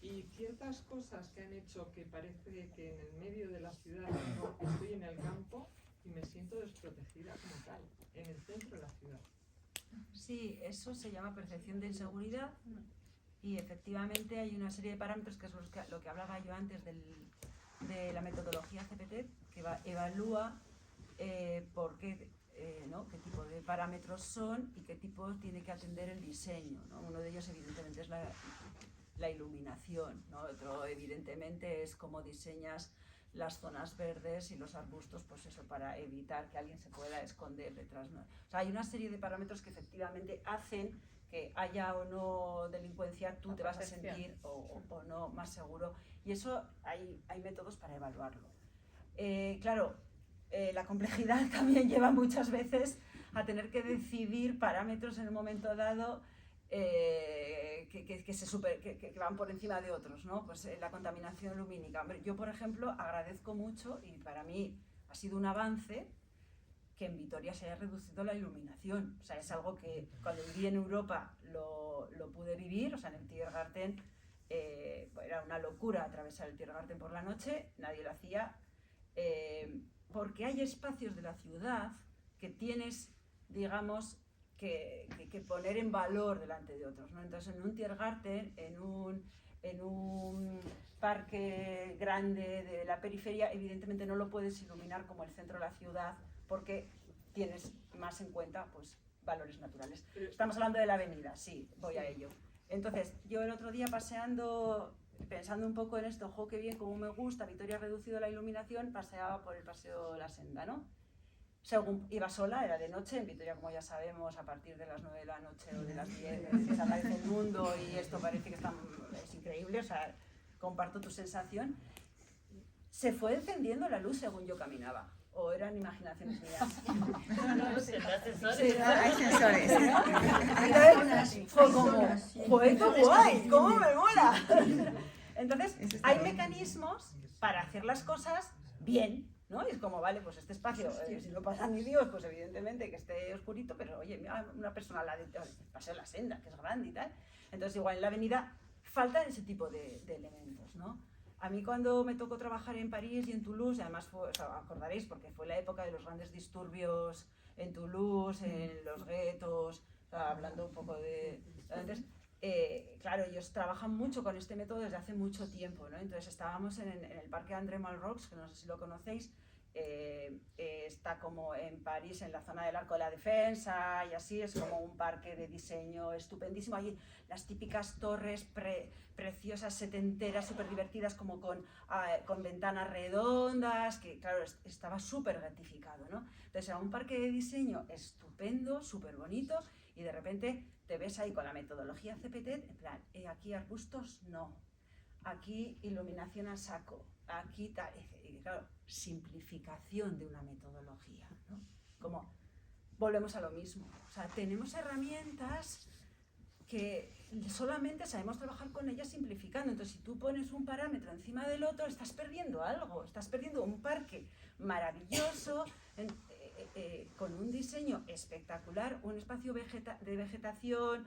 y ciertas cosas que han hecho que parece que en el medio de la ciudad no, estoy en el campo y me siento desprotegida como tal, en el centro de la ciudad. Sí, eso se llama percepción de inseguridad y efectivamente hay una serie de parámetros que es lo que hablaba yo antes de la metodología CPT, que evalúa qué tipo de parámetros son y qué tipo tiene que atender el diseño, ¿no? Uno de ellos evidentemente es la iluminación, ¿no? Otro evidentemente es cómo diseñas las zonas verdes y los arbustos, pues eso, para evitar que alguien se pueda esconder detrás, ¿no? O sea, hay una serie de parámetros que efectivamente hacen que haya o no delincuencia, tú te vas a sentir o no más seguro, y eso hay métodos para evaluarlo. Claro, la complejidad también lleva muchas veces a tener que decidir parámetros en un momento dado que van por encima de otros, ¿no? Pues la contaminación lumínica. Yo, por ejemplo, agradezco mucho, y para mí ha sido un avance, que en Vitoria se haya reducido la iluminación. O sea, es algo que cuando viví en Europa lo pude vivir. O sea, en el Tiergarten era una locura atravesar el Tiergarten por la noche, nadie lo hacía, porque hay espacios de la ciudad que tienes, digamos, que poner en valor delante de otros, ¿no? Entonces, en un Tiergarten, en un parque grande de la periferia, evidentemente no lo puedes iluminar como el centro de la ciudad, porque tienes más en cuenta, pues, valores naturales. Estamos hablando de la avenida, sí, voy a ello. Entonces, yo el otro día paseando, pensando un poco en esto, ¡jo, qué bien, cómo me gusta! Vitoria ha reducido la iluminación, paseaba por el paseo de la Senda, ¿no? Según iba sola, era de noche, en Vitoria, como ya sabemos, a partir de las 9 de la noche o de las 10 desaparece el mundo y esto parece que es increíble, o sea, comparto tu sensación. Se fue encendiendo la luz según yo caminaba. ¿O eran imaginaciones mías? No sé, ascensores. Sí, hay sensores. Entonces, fue como, ¡joder, qué guay! ¡Cómo me mola! Entonces, hay mecanismos para hacer las cosas bien, ¿no? Y es como, vale, pues este espacio, si no pasa ni Dios, pues evidentemente que esté oscurito, pero oye, mira, una persona al lado del paseo de la Senda, que es grande y tal. Entonces, igual en la avenida faltan ese tipo de elementos, ¿no? A mí cuando me tocó trabajar en París y en Toulouse, además acordaréis porque fue la época de los grandes disturbios en Toulouse, en los guetos, hablando un poco de... Entonces, claro, ellos trabajan mucho con este método desde hace mucho tiempo, ¿no? Entonces estábamos en el parque André Malraux, que no sé si lo conocéis, está como en París, en la zona del Arco de la Defensa y así, es como un parque de diseño estupendísimo. Allí las típicas torres preciosas, setenteras, súper divertidas, como con ventanas redondas, que claro, estaba súper gratificado, ¿no? Entonces era un parque de diseño estupendo, súper bonito, y de repente te ves ahí con la metodología CPT, en plan, aquí arbustos no, aquí iluminación a saco. aquí, claro, simplificación de una metodología, ¿no? Como volvemos a lo mismo, o sea, tenemos herramientas que solamente sabemos trabajar con ellas simplificando. Entonces, si tú pones un parámetro encima del otro, estás perdiendo algo, estás perdiendo un parque maravilloso, con un diseño espectacular, un espacio de vegetación,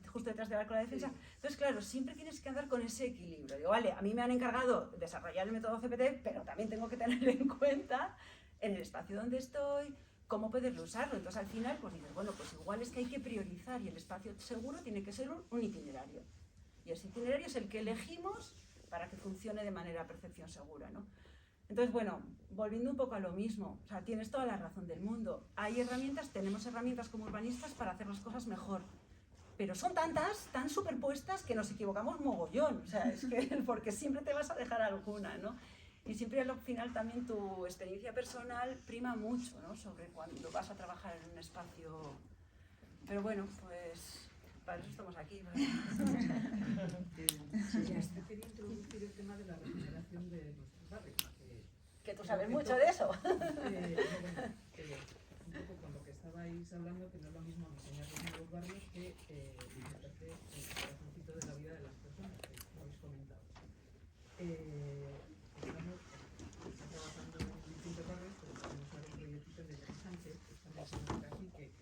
justo detrás del arco de la defensa. Entonces, claro, siempre tienes que andar con ese equilibrio. Digo, vale, a mí me han encargado desarrollar el método CPT, pero también tengo que tener en cuenta en el espacio donde estoy, cómo poderlo usarlo. Entonces, al final, pues dices, bueno, pues igual es que hay que priorizar y el espacio seguro tiene que ser un itinerario. Y ese itinerario es el que elegimos para que funcione de manera a percepción segura, ¿no? Entonces, bueno, volviendo un poco a lo mismo, o sea, tienes toda la razón del mundo. Hay herramientas, tenemos herramientas como urbanistas para hacer las cosas mejor. Pero son tantas, tan superpuestas, que nos equivocamos mogollón. O sea, es que porque siempre te vas a dejar alguna, ¿no? Y siempre al final también tu experiencia personal prima mucho, ¿no? Sobre cuando vas a trabajar en un espacio. Pero bueno, pues para eso estamos aquí, ¿no? Yo quería introducir el tema de la regeneración de nuestros barrios. Que tú sabes mucho de eso. Un poco con lo que estabais hablando, que no es lo mismo diseñar los nuevos barrios que meterte en el corazoncito de la vida de las personas, que lo habéis comentado. Estamos trabajando en distintos barrios, pero tenemos ahora un proyectito de Elena Sánchez, que estamos haciendo aquí, que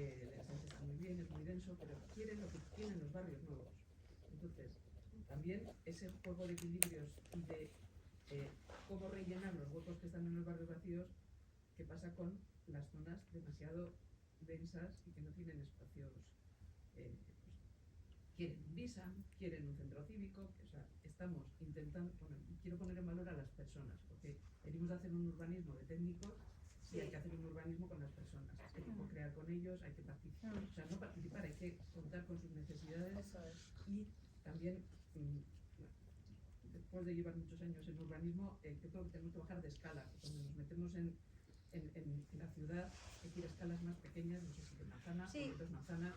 Elena Sánchez está muy bien, es muy denso, pero quiere lo que tienen los barrios nuevos. Entonces, también ese juego de equilibrios y de cómo rellenar los huecos que están en los barrios vacíos, qué pasa con las zonas demasiado densas y que no tienen espacios, pues, quieren un visa, quieren un centro cívico, o sea, estamos intentando, bueno, quiero poner en valor a las personas, porque venimos a hacer un urbanismo de técnicos y hay que hacer un urbanismo con las personas, hay que co-crear con ellos, hay que participar, o sea, no participar, hay que contar con sus necesidades y también después de llevar muchos años en urbanismo, yo creo que tenemos que bajar de escala. Cuando nos metemos en la ciudad, hay que ir a escalas más pequeñas, no sé si de manzana o dos manzanas.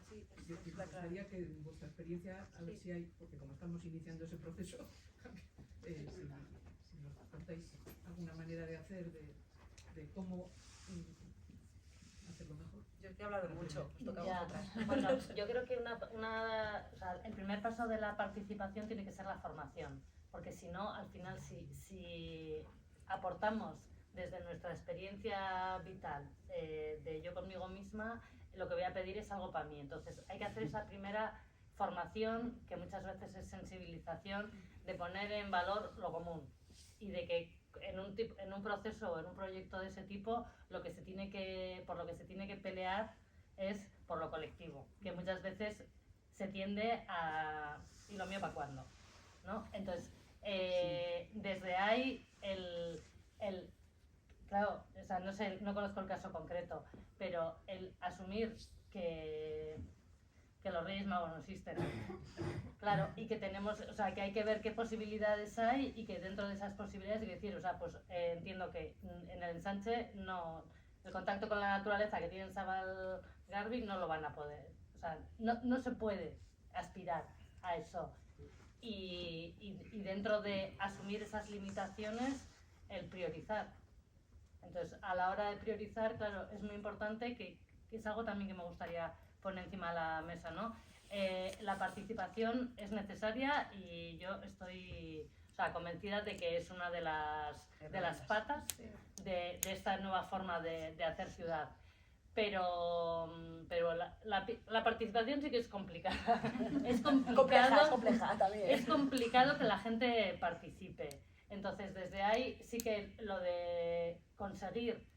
Me gustaría que en vuestra experiencia, a ver si hay, porque como estamos iniciando ese proceso, si nos contáis alguna manera de hacer, de cómo hacerlo mejor. Yo he hablado mucho, os toca a vosotras. Bueno, yo creo que o sea, el primer paso de la participación tiene que ser la formación. Porque si no, al final, si aportamos desde nuestra experiencia vital, de yo conmigo misma, lo que voy a pedir es algo para mí. Entonces, hay que hacer esa primera formación, que muchas veces es sensibilización, de poner en valor lo común. Y de que en un proceso o en un proyecto de ese tipo, por lo que se tiene que pelear es por lo colectivo. Que muchas veces se tiende a... ¿y lo mío para cuándo? ¿No? Entonces, desde ahí claro, o sea, no sé, no conozco el caso concreto, pero el asumir que los Reyes Magos no existen, claro, y que tenemos, o sea, que hay que ver qué posibilidades hay y que dentro de esas posibilidades hay que decir, o sea, pues entiendo que en el ensanche no, el contacto con la naturaleza que tiene Zabal Garbi no lo van a poder, o sea, no se puede aspirar a eso. Y dentro de asumir esas limitaciones, el priorizar. Entonces, a la hora de priorizar, claro, es muy importante, que es algo también que me gustaría poner encima de la mesa, ¿no? La participación es necesaria y yo estoy, o sea, convencida de que es una de las patas de esta nueva forma de hacer ciudad. Pero la participación sí que es complicada. Es compleja también. Es complicado que la gente participe. Entonces, desde ahí sí que lo de conseguir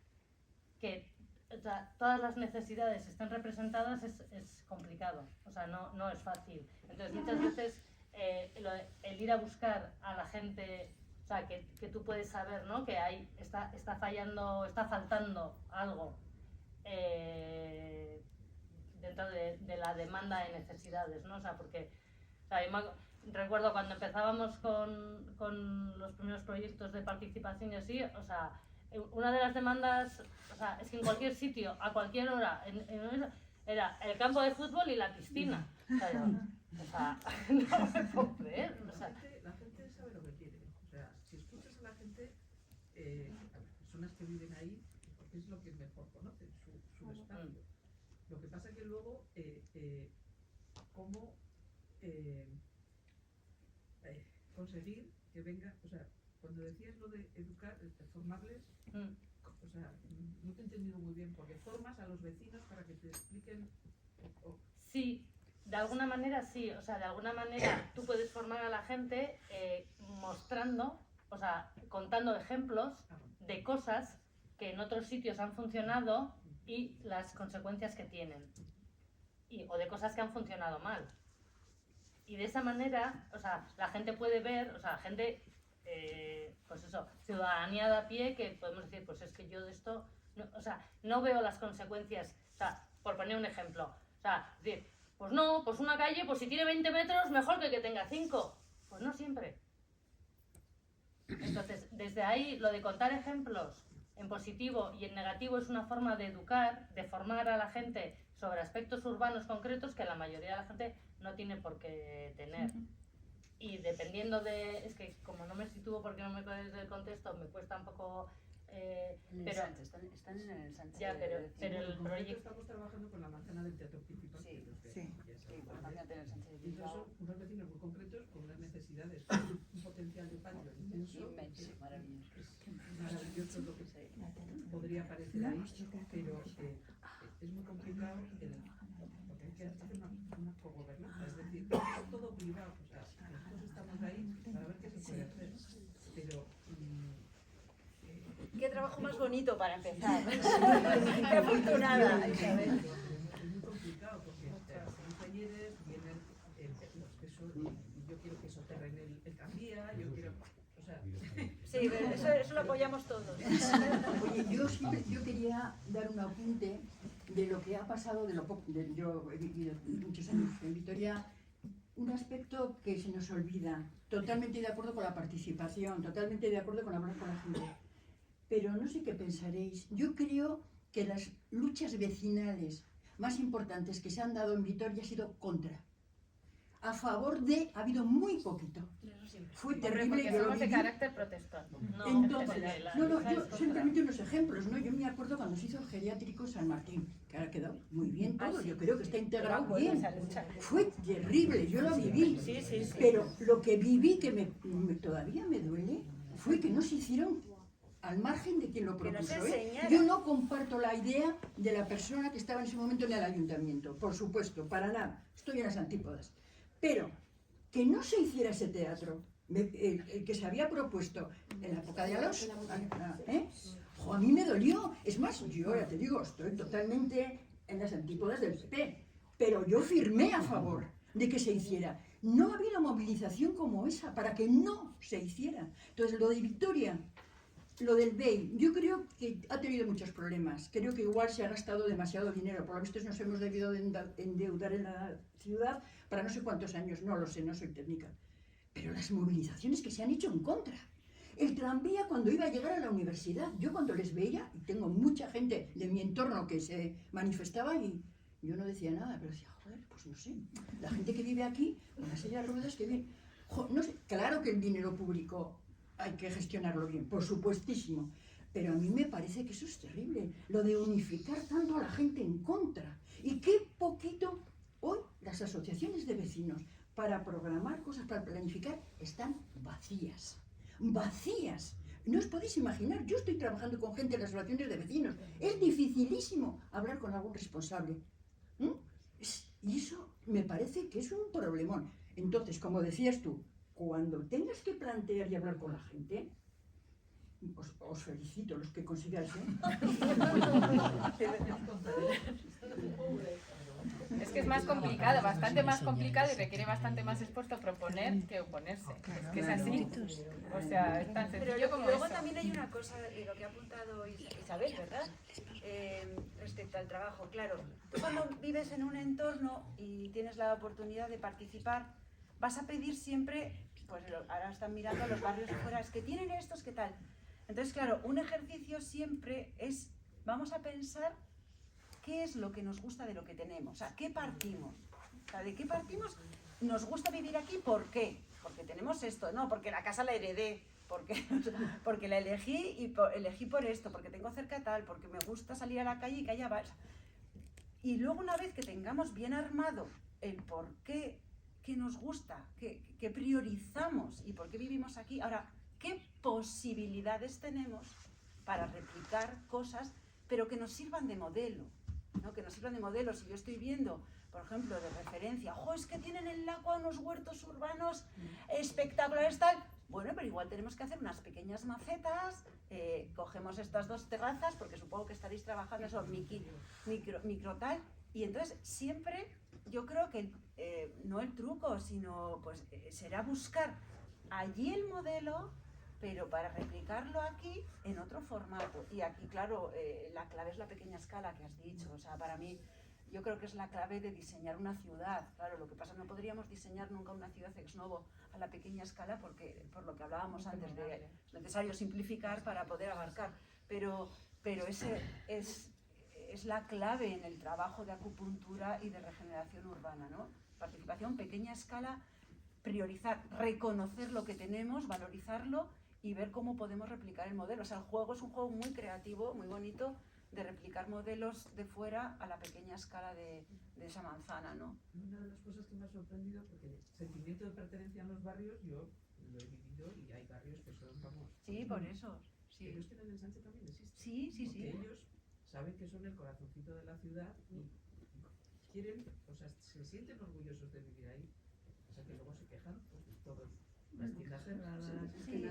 que, o sea, todas las necesidades estén representadas es complicado. O sea, no es fácil. Entonces, muchas veces el ir a buscar a la gente, o sea, que tú puedes saber, ¿no? Que está faltando algo. Dentro de la demanda de necesidades, ¿no? O sea, porque, o sea, yo recuerdo cuando empezábamos con los primeros proyectos de participación y así, o sea, una de las demandas, o sea, es que en cualquier sitio, a cualquier hora, era el campo de fútbol y la piscina. O sea, no me puedo creer. O sea, la gente sabe lo que quiere. a las personas que viven ahí, porque es lo que mejor conocen, su espacio. Lo que pasa que luego, cómo conseguir que venga, o sea, cuando decías lo de educar, formarles, o sea, no te he entendido muy bien, porque formas a los vecinos para que te expliquen. Sí, de alguna manera sí, o sea, de alguna manera tú puedes formar a la gente mostrando, o sea, contando ejemplos de cosas que en otros sitios han funcionado y las consecuencias que tienen, o de cosas que han funcionado mal. Y de esa manera, o sea, la gente puede ver, o sea, gente, pues eso, ciudadanía de a pie, que podemos decir, pues es que yo de esto, no, o sea, no veo las consecuencias, o sea, por poner un ejemplo, o sea, decir, pues no, pues una calle, pues si tiene 20 metros, mejor que tenga 5. Pues no siempre. Entonces, desde ahí, lo de contar ejemplos en positivo y en negativo es una forma de educar, de formar a la gente sobre aspectos urbanos concretos que la mayoría de la gente no tiene por qué tener. Y dependiendo de... Es que como no me sitúo porque no me conoces del contexto, me cuesta un poco... pero están en el Sánchez. ya, pero el proyecto... Estamos trabajando con la manzana del Teatro Principal. Sí, pues imagínate en el Sánchez de Entonces Bilbao. son unos vecinos muy concretos con unas necesidades, un potencial de patio inmenso. Maravilloso. Es maravilloso lo que podría parecer ahí, pero es muy complicado porque hay que hacer una cogobernanza, es decir, es todo privado, o sea, nosotros estamos ahí para ver qué se puede hacer, pero... Qué trabajo más bonito para empezar. Qué afortunada, Isabel. Es muy complicado porque los talleres vienen los que son, yo quiero que soterren el tranvía, yo quiero, o sea... Sí, eso lo apoyamos todos. Oye, yo quería dar un apunte de lo que ha pasado, yo he vivido muchos años en Vitoria, un aspecto que se nos olvida. Totalmente de acuerdo con la participación, totalmente de acuerdo con hablar con la gente. Pero no sé qué pensaréis. Yo creo que las luchas vecinales más importantes que se han dado en Vitoria ha sido contra. A favor de ha habido muy poquito. Fue terrible. Porque yo lo somos de viví. carácter protestón. Entonces, yo simplemente unos ejemplos, ¿no? Yo me acuerdo cuando se hizo el geriátrico San Martín, que ahora ha quedado muy bien todo, yo creo que está integrado bien. Fue terrible, yo lo viví. Pero lo que viví, que todavía me duele, fue que no se hicieron al margen de quien lo propuso. Yo no comparto la idea de la persona que estaba en ese momento en el ayuntamiento, por supuesto, para nada, estoy en las antípodas. Pero que no se hiciera ese teatro, el que se había propuesto en la época de Alonso, a mí me dolió. Es más, yo ya te digo, estoy totalmente en las antípodas del PP, pero yo firmé a favor de que se hiciera. No ha habido movilización como esa para que no se hiciera. Entonces, lo de Vitoria, lo del BEI, yo creo que ha tenido muchos problemas. Creo que igual se ha gastado demasiado dinero. Por lo visto nos hemos debido de endeudar en la ciudad para no sé cuántos años. No lo sé, no soy técnica. Pero las movilizaciones que se han hecho en contra. El tranvía cuando iba a llegar a la universidad. Yo cuando les veía, y tengo mucha gente de mi entorno que se manifestaba y yo no decía nada, pero decía, joder, pues no sé. La gente que vive aquí, con la silla de ruedas que viene... No sé, claro que el dinero público hay que gestionarlo bien, por supuestísimo, pero a mí me parece que eso es terrible, lo de unificar tanto a la gente en contra. Y qué poquito hoy las asociaciones de vecinos para programar cosas, para planificar, están vacías, vacías. No os podéis imaginar, yo estoy trabajando con gente en las asociaciones de vecinos, es dificilísimo hablar con algún responsable. Y eso me parece que es un problemón. Entonces, como decías tú, cuando tengas que plantear y hablar con la gente, os felicito los que consigáis, Es que es más complicado, bastante más complicado y requiere bastante más esfuerzo proponer que oponerse. Es que es así. O sea, es tan sencillo como luego eso. también hay una cosa de lo que ha apuntado Isabel, ¿verdad? Respecto al trabajo, claro. Tú cuando vives en un entorno y tienes la oportunidad de participar, vas a pedir siempre, pues ahora están mirando a los barrios de fuera, es que tienen estos, ¿qué tal? Entonces, claro, un ejercicio siempre es, vamos a pensar qué es lo que nos gusta de lo que tenemos, o sea, ¿qué partimos? O sea, ¿de qué partimos? ¿Nos gusta vivir aquí? ¿Por qué? Porque tenemos esto, no, porque la casa la heredé, porque la elegí y elegí por esto, porque tengo cerca tal, porque me gusta salir a la calle y que haya bares. Y luego una vez que tengamos bien armado el por qué, qué nos gusta, qué priorizamos y por qué vivimos aquí, ahora, ¿qué posibilidades tenemos para replicar cosas, pero que nos sirvan de modelo? ¿No? Que nos sirvan de modelo. Si yo estoy viendo, por ejemplo, de referencia, ¡jo, es que tienen en Lacua unos huertos urbanos espectaculares, tal! Bueno, pero igual tenemos que hacer unas pequeñas macetas, cogemos estas 2 terrazas, porque supongo que estaréis trabajando eso, micro tal, y entonces siempre yo creo que no el truco, sino pues será buscar allí el modelo, pero para replicarlo aquí en otro formato. Y aquí, claro, la clave es la pequeña escala que has dicho. O sea, para mí, yo creo que es la clave de diseñar una ciudad. Claro, lo que pasa es que no podríamos diseñar nunca una ciudad ex novo a la pequeña escala, porque por lo que hablábamos antes, es necesario simplificar para poder abarcar. Pero ese es la clave en el trabajo de acupuntura y de regeneración urbana, ¿no? Participación, pequeña escala, priorizar, reconocer lo que tenemos, valorizarlo y ver cómo podemos replicar el modelo. O sea, el juego es un juego muy creativo, muy bonito, de replicar modelos de fuera a la pequeña escala de esa manzana, ¿no? Una de las cosas que me ha sorprendido, porque el sentimiento de pertenencia en los barrios, yo lo he vivido y hay barrios que son, vamos... Sí, por eso. Sí. Ellos tienen ensanche también existe. Sí, sí, porque sí. ellos saben que son el corazoncito de la ciudad y quieren, o sea, se sienten orgullosos de vivir ahí. O sea, que luego se quejan, pues, de todos. Las tiendas cerradas, el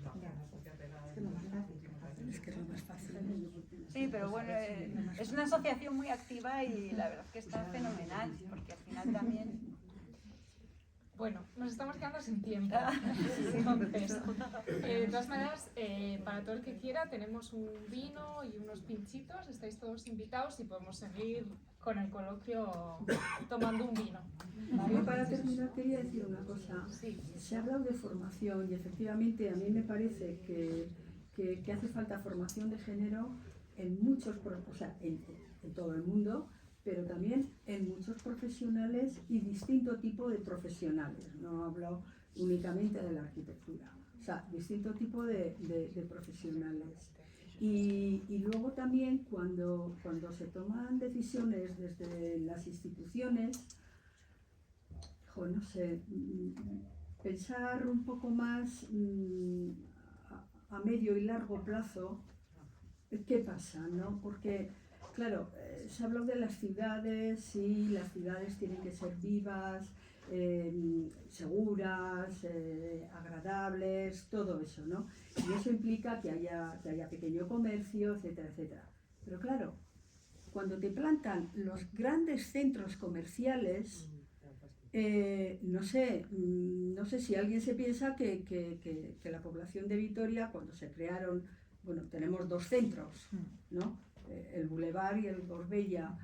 bajonazo que ha pegado en los últimos años. Es que es lo más fácil. Sí, pero bueno, es una asociación muy activa y la verdad es que está fenomenal, porque al final también... Bueno, nos estamos quedando sin tiempo. Entonces, de todas maneras, para todo el que quiera, tenemos un vino y unos pinchitos. Estáis todos invitados y podemos seguir con el coloquio tomando un vino. Yo para terminar quería decir una cosa. Sí. Se ha hablado de formación y efectivamente a mí me parece que hace falta formación de género en muchos, o sea, en todo el mundo, pero también en muchos profesionales y distinto tipo de profesionales. No hablo únicamente de la arquitectura, o sea, distinto tipo de profesionales. Y luego también cuando se toman decisiones desde las instituciones, no sé, pensar un poco más a medio y largo plazo, ¿qué pasa? ¿No? Porque, claro, se ha hablado de las ciudades, sí, las ciudades tienen que ser vivas, seguras, agradables, todo eso, ¿no? Y eso implica que haya pequeño comercio, etcétera, etcétera. Pero claro, cuando te plantan los grandes centros comerciales, no sé si alguien se piensa que la población de Vitoria, cuando se crearon, bueno, tenemos 2 centros, ¿no? El Boulevard y el Gorbella.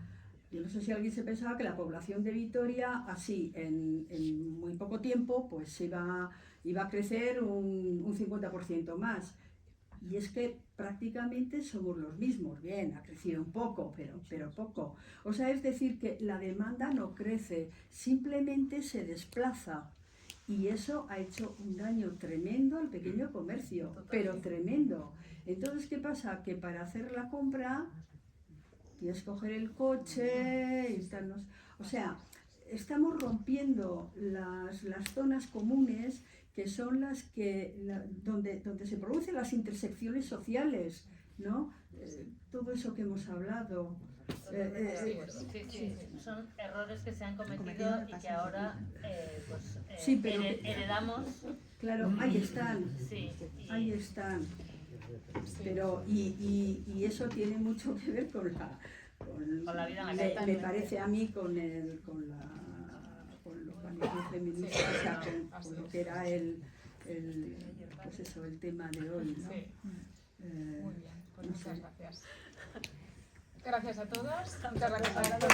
Yo no sé si alguien se pensaba que la población de Vitoria, así, en muy poco tiempo, pues iba a crecer un 50% más. Y es que prácticamente somos los mismos. Bien, ha crecido un poco, pero poco. O sea, es decir, que la demanda no crece, simplemente se desplaza. Y eso ha hecho un daño tremendo al pequeño comercio, pero tremendo. Entonces, ¿qué pasa? Que para hacer la compra tienes que coger el coche, irnos. O sea, estamos rompiendo las zonas comunes, que son las que donde se producen las intersecciones sociales, ¿no? Todo eso que hemos hablado. Sí. Son errores que se han cometido y que ahora heredamos. Claro, ahí están. Sí, ahí están. Pero y eso tiene mucho que ver con la vida me parece a mí con los organismos feministas, o sea, con lo que era pues eso, el tema de hoy, ¿no? Sí. Muy bien, pues muchas gracias. Gracias a todos. Muchas gracias a todos.